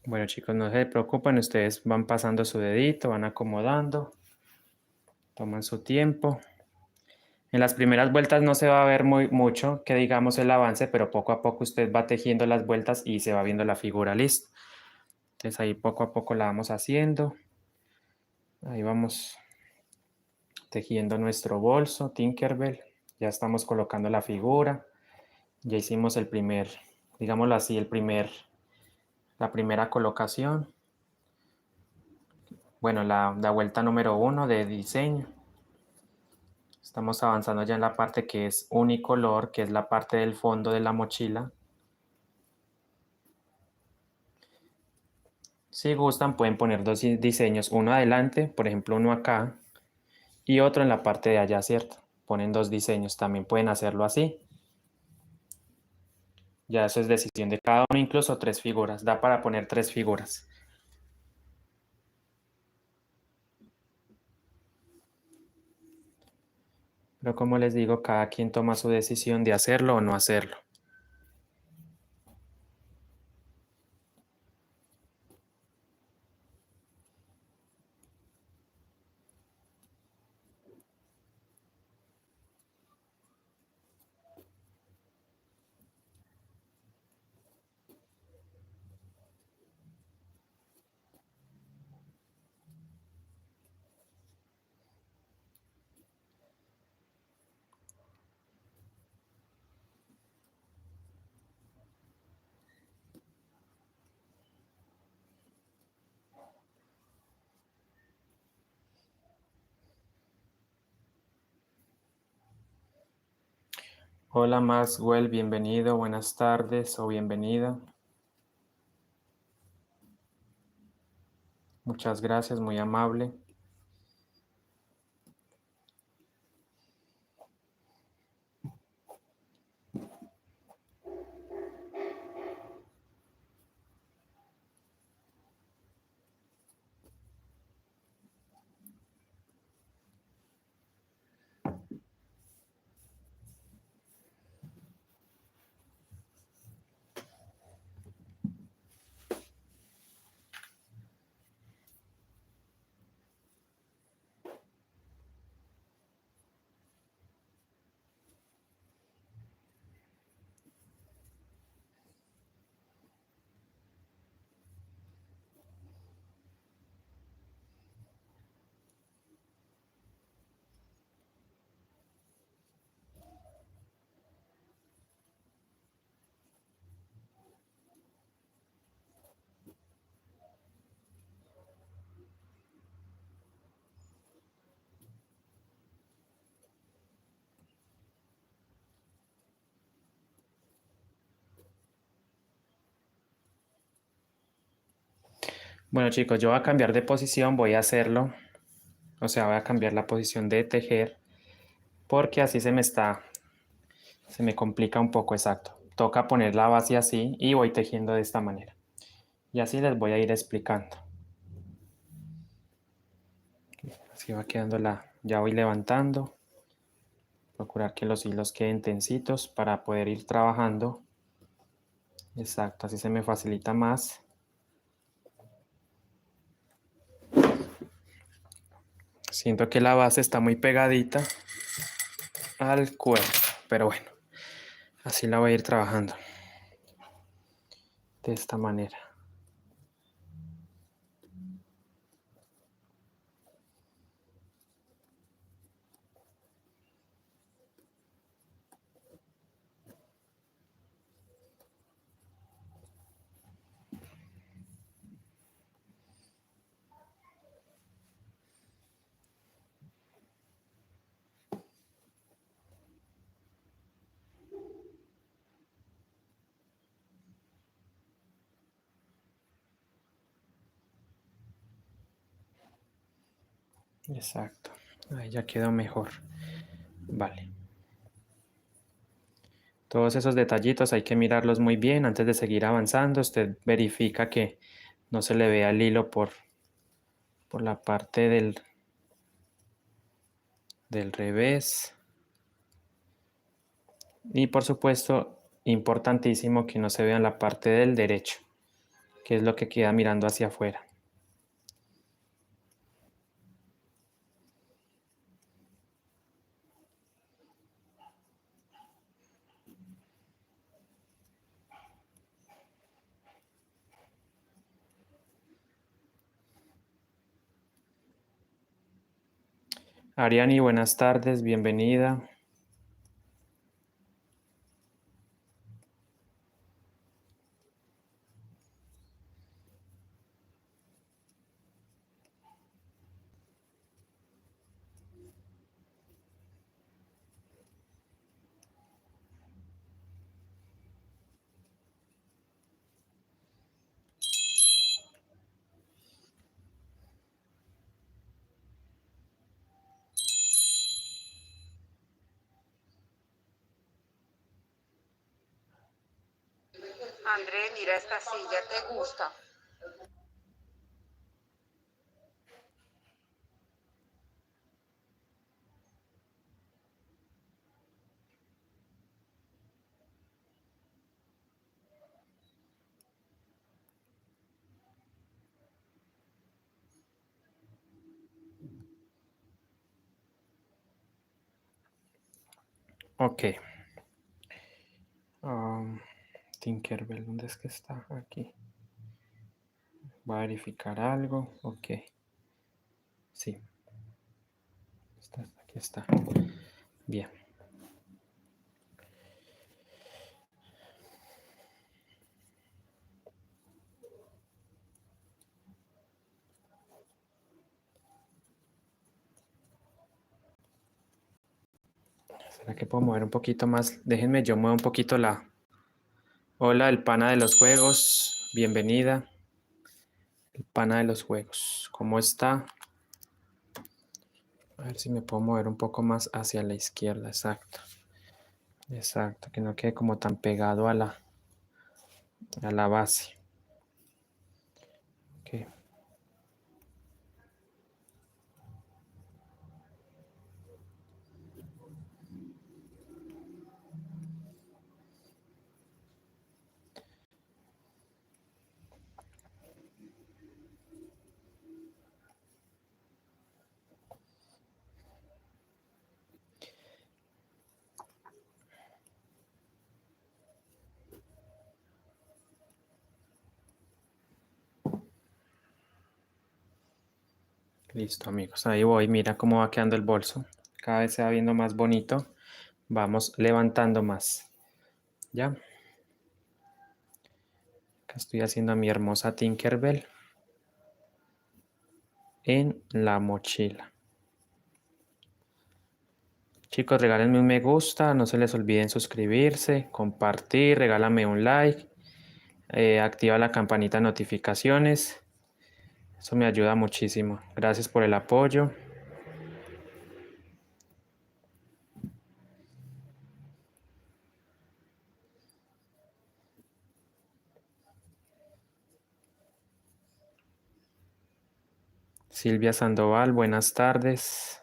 Bueno chicos, no se preocupen, ustedes van pasando su dedito, van acomodando, toman su tiempo. En las primeras vueltas no se va a ver mucho, que digamos el avance, pero poco a poco usted va tejiendo las vueltas y se va viendo la figura, listo. Entonces ahí poco a poco la vamos haciendo. Ahí vamos tejiendo nuestro bolso, Tinkerbell. Ya estamos colocando la figura. Ya hicimos el primer, digámoslo así, la primera colocación. Bueno, la vuelta número 1 de diseño. Estamos avanzando ya en la parte que es unicolor, que es la parte del fondo de la mochila. Si gustan, pueden poner dos diseños, uno adelante, por ejemplo, uno acá, y otro en la parte de allá, ¿cierto? Ponen dos diseños, también pueden hacerlo así. Ya eso es decisión de cada uno, incluso tres figuras, da para poner tres figuras. Pero como les digo, cada quien toma su decisión de hacerlo o no hacerlo. Hola Maxwell, bienvenido, buenas tardes o bienvenida. Muchas gracias, muy amable. Bueno, chicos, yo voy a cambiar de posición, voy a hacerlo. O sea, voy a cambiar la posición de tejer porque así se me complica un poco, exacto. Toca poner la base así y voy tejiendo de esta manera. Y así les voy a ir explicando. Así va quedando ya voy levantando. Procurar que los hilos queden tensitos para poder ir trabajando. Exacto, así se me facilita más. Siento que la base está muy pegadita al cuerpo, pero bueno, así la voy a ir trabajando. De esta manera. Exacto. Ahí ya quedó mejor. Vale. Todos esos detallitos hay que mirarlos muy bien antes de seguir avanzando. Usted verifica que no se le vea el hilo por la parte del revés. Y por supuesto, importantísimo que no se vea en la parte del derecho, que es lo que queda mirando hacia afuera. Ariani, buenas tardes, bienvenida. André, mira esta silla, ¿te gusta? Ok. Tinkerbell, ¿dónde es que está? Aquí. Voy a verificar algo. Ok. Sí. Aquí está. Bien. ¿Será que puedo mover un poquito más? Déjenme, yo muevo un poquito la... Hola, el pana de los juegos. Bienvenida. El pana de los juegos. ¿Cómo está? A ver si me puedo mover un poco más hacia la izquierda. Exacto. Exacto. Que no quede como tan pegado a la base. Ok. Listo, amigos. Ahí voy. Mira cómo va quedando el bolso. Cada vez se va viendo más bonito. Vamos levantando más. ¿Ya? Acá estoy haciendo mi hermosa Tinkerbell en la mochila. Chicos, regálenme un me gusta. No se les olviden suscribirse, compartir, regálame un like. Activa la campanita de notificaciones. Eso me ayuda muchísimo. Gracias por el apoyo. Silvia Sandoval, buenas tardes.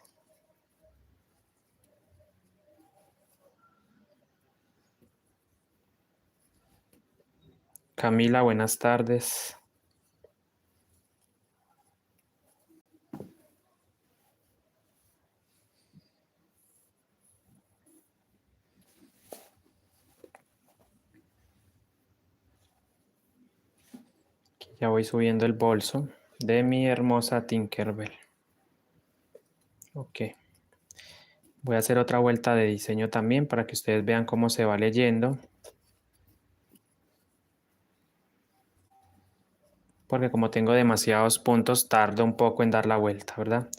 Camila, buenas tardes. Aquí ya voy subiendo el bolso de mi hermosa Tinkerbell. Ok. Voy a hacer otra vuelta de diseño también para que ustedes vean cómo se va leyendo. Porque como tengo demasiados puntos, tardo un poco en dar la vuelta, ¿verdad?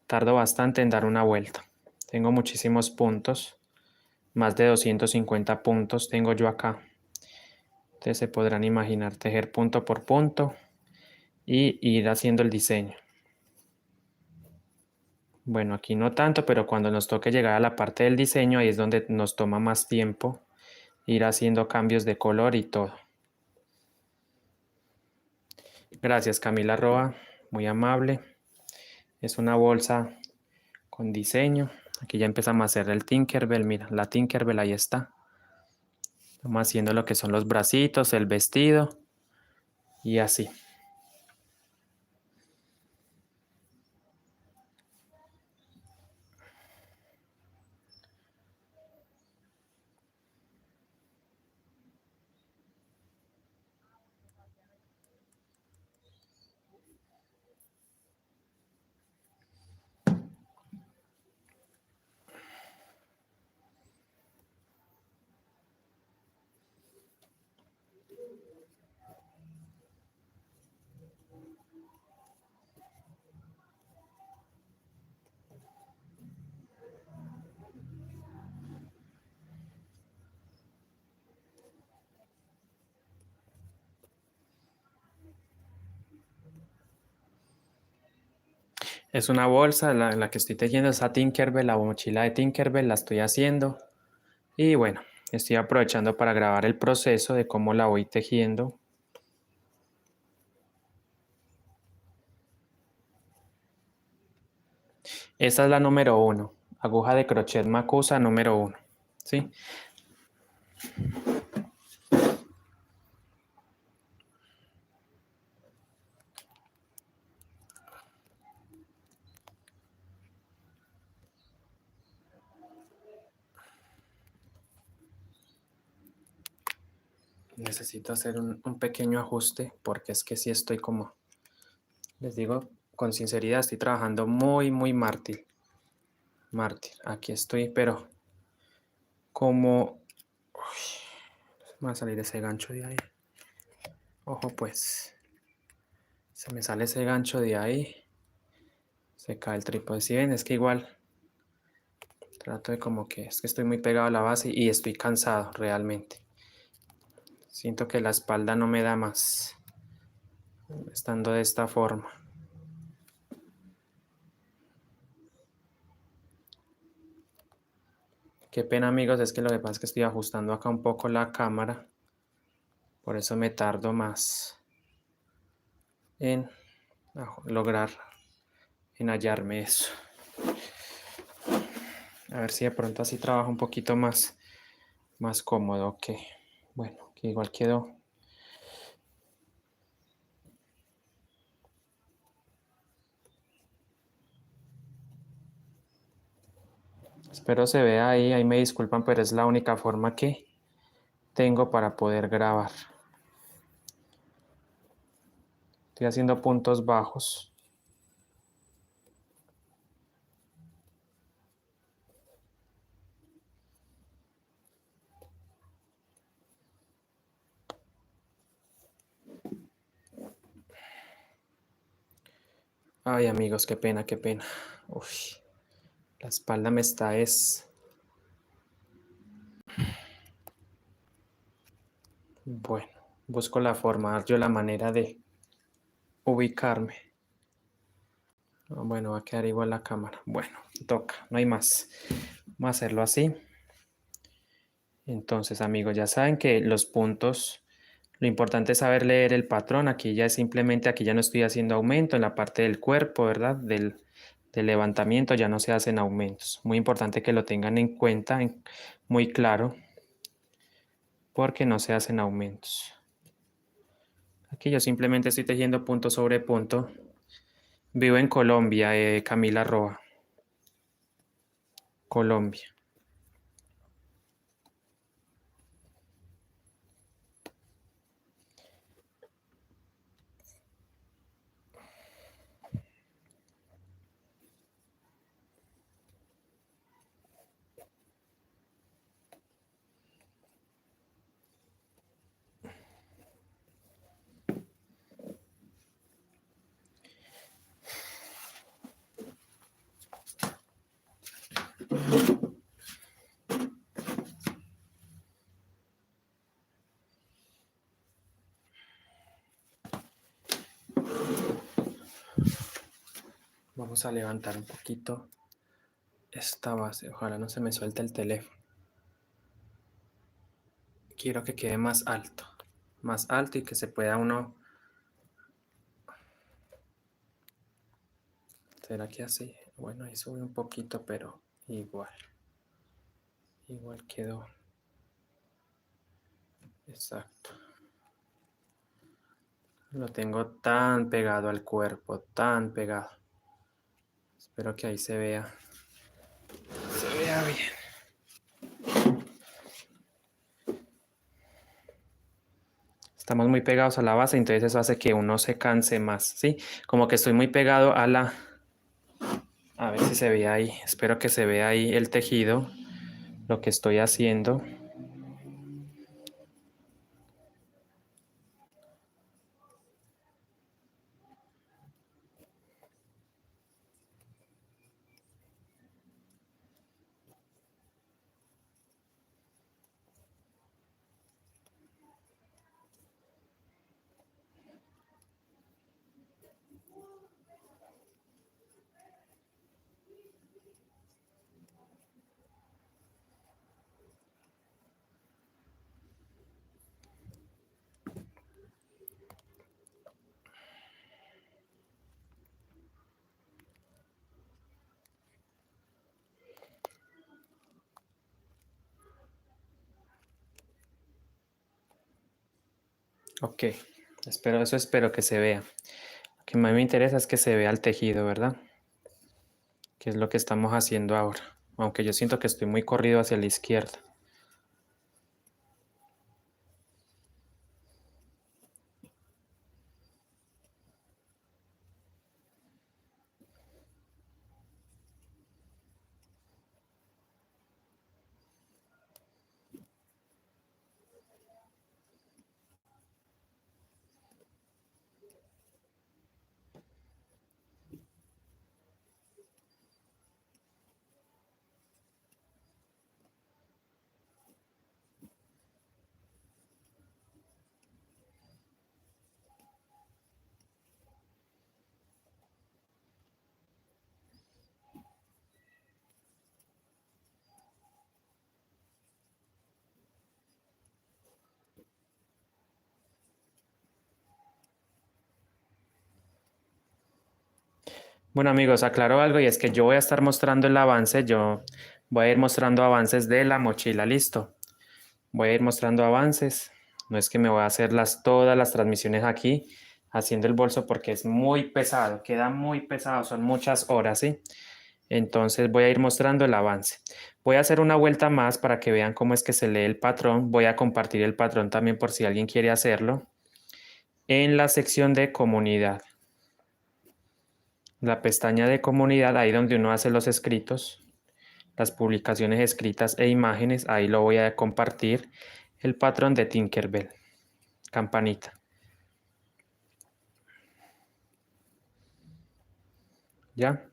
Tardo bastante en dar una vuelta. Tengo muchísimos puntos. Más de 250 puntos tengo yo acá. Ustedes se podrán imaginar tejer punto por punto y ir haciendo el diseño. Bueno, aquí no tanto, pero cuando nos toque llegar a la parte del diseño, ahí es donde nos toma más tiempo ir haciendo cambios de color y todo. Gracias, Camila Roa, muy amable. Es una bolsa con diseño. Aquí ya empezamos a hacer el Tinkerbell. Mira, la Tinkerbell ahí está. Estamos haciendo lo que son los bracitos, el vestido y así. Es una bolsa, la que estoy tejiendo, esa Tinkerbell, la mochila de Tinkerbell, la estoy haciendo. Y bueno, estoy aprovechando para grabar el proceso de cómo la voy tejiendo. Esta es la número 1, aguja de crochet Macusa número 1, ¿sí? Necesito hacer un pequeño ajuste porque es que sí estoy como, les digo con sinceridad, estoy trabajando muy mártir. Mártir, aquí estoy, pero como... Uy, me va a salir ese gancho de ahí. Ojo pues, se me sale ese gancho de ahí. Se cae el trípode. Si ven, es que igual trato de como que es que estoy muy pegado a la base y estoy cansado realmente. Siento que la espalda no me da más estando de esta forma. Qué pena amigos, es que lo que pasa es que estoy ajustando acá un poco la cámara. Por eso me tardo más en lograr en hallarme eso. A ver si de pronto así trabajo un poquito más cómodo. Que bueno, que igual quedó. Espero se vea ahí me disculpan, pero es la única forma que tengo para poder grabar. Estoy haciendo puntos bajos. Ay amigos, qué pena, qué pena. Uy, la espalda me está Bueno, busco la forma, yo la manera de ubicarme. Bueno, va a quedar igual la cámara. Bueno, toca, no hay más. Vamos a hacerlo así. Entonces, amigos, ya saben que los puntos, lo importante es saber leer el patrón. Aquí ya es simplemente, aquí ya no estoy haciendo aumento en la parte del cuerpo, ¿verdad? Del levantamiento ya no se hacen aumentos. Muy importante que lo tengan en cuenta, muy claro, porque no se hacen aumentos. Aquí yo simplemente estoy tejiendo punto sobre punto. Vivo en Colombia, Camila Roa, Colombia. Vamos a levantar un poquito esta base. Ojalá no se me suelte el teléfono. Quiero que quede más alto y que se pueda uno... ¿Será que así? Bueno, ahí sube un poquito, pero igual. Igual quedó. Exacto. Lo tengo tan pegado al cuerpo, tan pegado. Espero que ahí se vea bien. Estamos muy pegados a la base, entonces eso hace que uno se canse más, ¿sí? Como que estoy muy pegado a la... A ver si se ve ahí. Espero que se vea ahí el tejido, lo que estoy haciendo. Ok, espero que se vea. Lo que más me interesa es que se vea el tejido, ¿verdad? Que es lo que estamos haciendo ahora. Aunque yo siento que estoy muy corrido hacia la izquierda. Bueno amigos, aclaro algo y es que yo voy a estar mostrando el avance, yo voy a ir mostrando avances de la mochila, listo. Voy a ir mostrando avances, no es que me voy a hacer todas las transmisiones aquí haciendo el bolso porque es muy pesado, queda muy pesado, son muchas horas, ¿sí? Entonces voy a ir mostrando el avance. Voy a hacer una vuelta más para que vean cómo es que se lee el patrón. Voy a compartir el patrón también por si alguien quiere hacerlo en la sección de comunidad. La pestaña de comunidad, ahí donde uno hace los escritos, las publicaciones escritas e imágenes, ahí lo voy a compartir el patrón de Tinkerbell. Campanita. ¿Ya?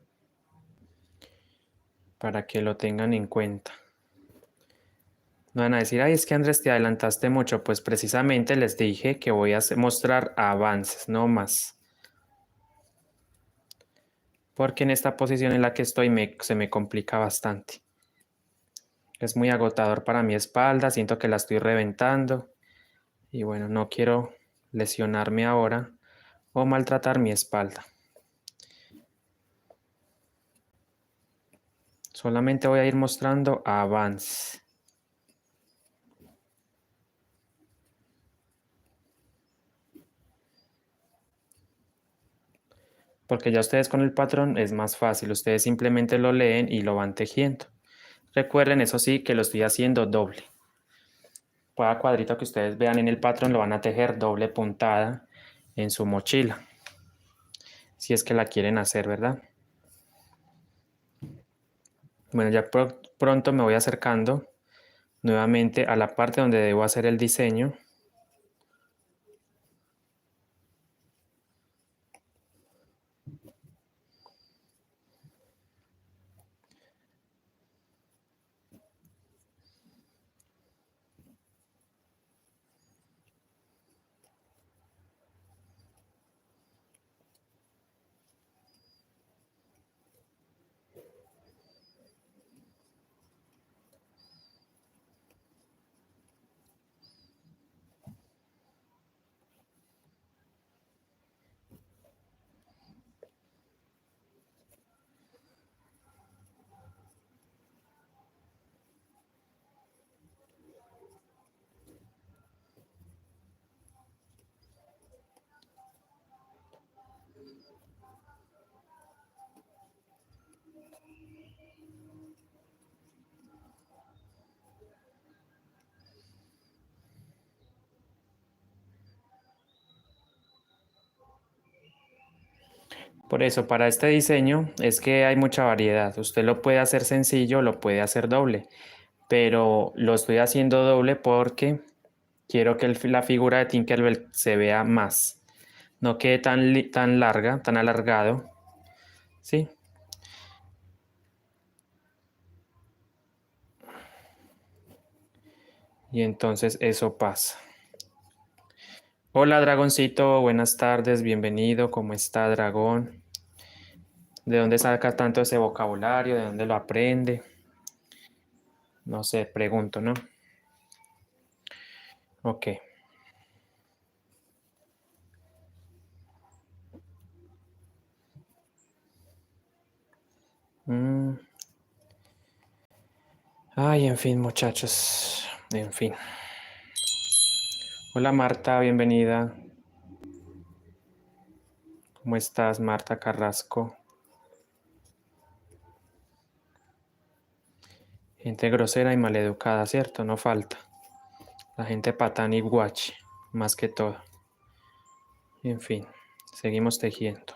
Para que lo tengan en cuenta. No van a decir, ay, es que Andrés te adelantaste mucho. Pues precisamente les dije que voy a mostrar avances, no más. porque en esta posición en la que estoy se me complica bastante. Es muy agotador para mi espalda, siento que la estoy reventando y bueno, no quiero lesionarme ahora o maltratar mi espalda. Solamente voy a ir mostrando avance. Porque ya ustedes con el patrón es más fácil, ustedes simplemente lo leen y lo van tejiendo. Recuerden, eso sí, que lo estoy haciendo doble. Cada cuadrito que ustedes vean en el patrón lo van a tejer doble puntada en su mochila. Si es que la quieren hacer, ¿verdad? Bueno, ya pronto me voy acercando nuevamente a la parte donde debo hacer el diseño. Por eso, para este diseño es que hay mucha variedad. Usted lo puede hacer sencillo, lo puede hacer doble, pero lo estoy haciendo doble porque quiero que la figura de Tinkerbell se vea más. No quede tan larga, tan alargado. ¿Sí? Y entonces eso pasa. Hola, dragoncito, buenas tardes, bienvenido. ¿Cómo está, dragón? ¿De dónde saca tanto ese vocabulario? ¿De dónde lo aprende? No sé, pregunto, ¿no? Ok. Mm. Ay, en fin, muchachos. En fin. Hola, Marta, bienvenida. ¿Cómo estás, Marta Carrasco? Gente grosera y maleducada, ¿cierto? No falta. La gente patán y guache, más que todo. En fin, seguimos tejiendo.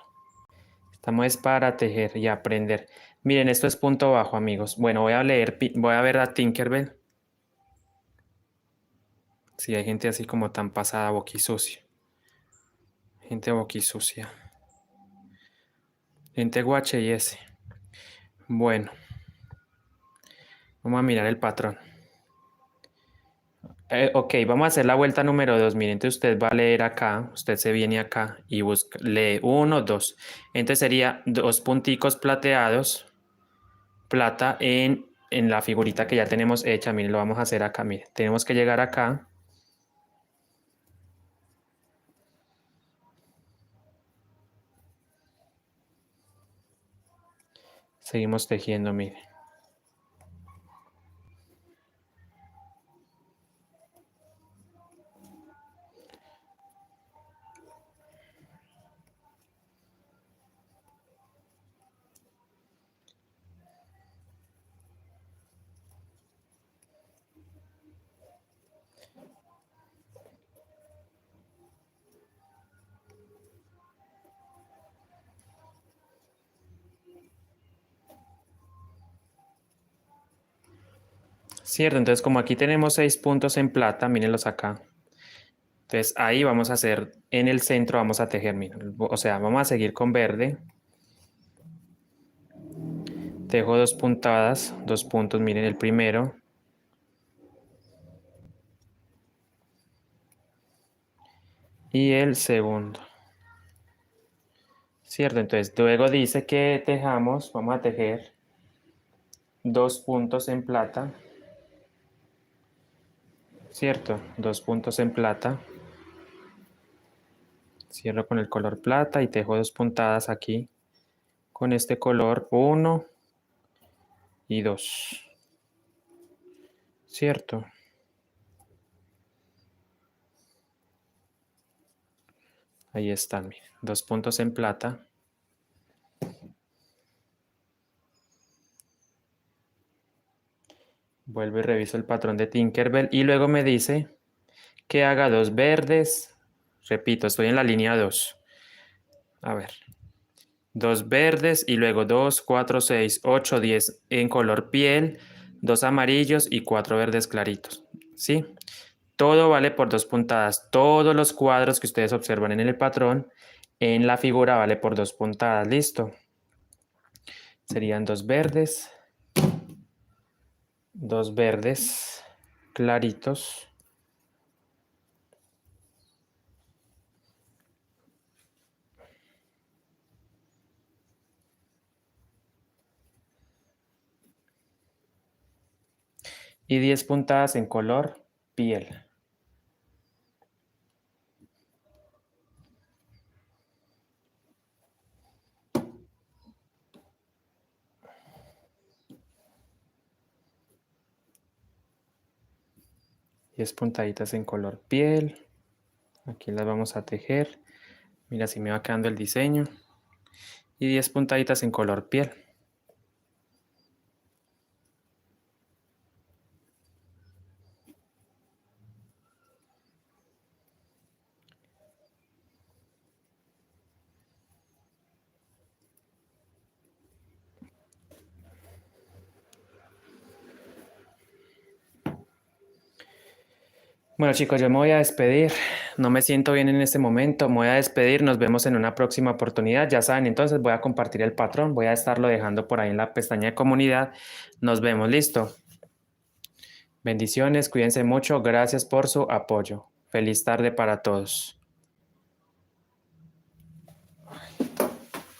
Estamos para tejer y aprender. Miren, esto es punto bajo, amigos. Bueno, voy a ver a Tinkerbell. Si hay gente así como tan pasada, boquisucia. Gente boquisucia. Gente guache y ese. Bueno, vamos a mirar el patrón. Ok, vamos a hacer la vuelta número 2. Miren, entonces usted va a leer acá, usted se viene acá y busca, lee 1, 2. Entonces sería dos punticos plateados, plata en la figurita que ya tenemos hecha. Miren, lo vamos a hacer acá. Miren, tenemos que llegar acá. Seguimos tejiendo, miren. Cierto, entonces como aquí tenemos 6 puntos en plata, mírenlos acá. Entonces ahí vamos a hacer, en el centro vamos a tejer, miren. O sea, vamos a seguir con verde. Tejo dos puntadas, 2 puntos, miren el primero. Y el segundo. ¿cierto? Entonces, luego dice que tejamos, vamos a tejer 2 puntos en plata, ¿cierto? 2 puntos en plata. Cierro con el color plata y tejo 2 puntadas aquí con este color 1 y 2, ¿cierto? Ahí están, miren, 2 puntos en plata. Vuelvo y reviso el patrón de Tinkerbell y luego me dice que haga 2 verdes. Repito, estoy en la línea 2. A ver. 2 verdes y luego 2, 4, 6, 8, 10 en color piel, 2 amarillos y 4 verdes claritos. ¿Sí? Todo vale por 2 puntadas. Todos los cuadros que ustedes observan en el patrón, en la figura vale por 2 puntadas. Listo. Serían 2 verdes claritos. Y 10 puntadas en color piel. Diez puntaditas en color piel. Aquí las vamos a tejer. Mira, así me va quedando el diseño. Y 10 puntaditas en color piel. Bueno, chicos, yo me voy a despedir. No me siento bien en este momento. Me voy a despedir. Nos vemos en una próxima oportunidad. Ya saben, entonces voy a compartir el patrón. Voy a estarlo dejando por ahí en la pestaña de comunidad. Nos vemos. Listo. Bendiciones. Cuídense mucho. Gracias por su apoyo. Feliz tarde para todos.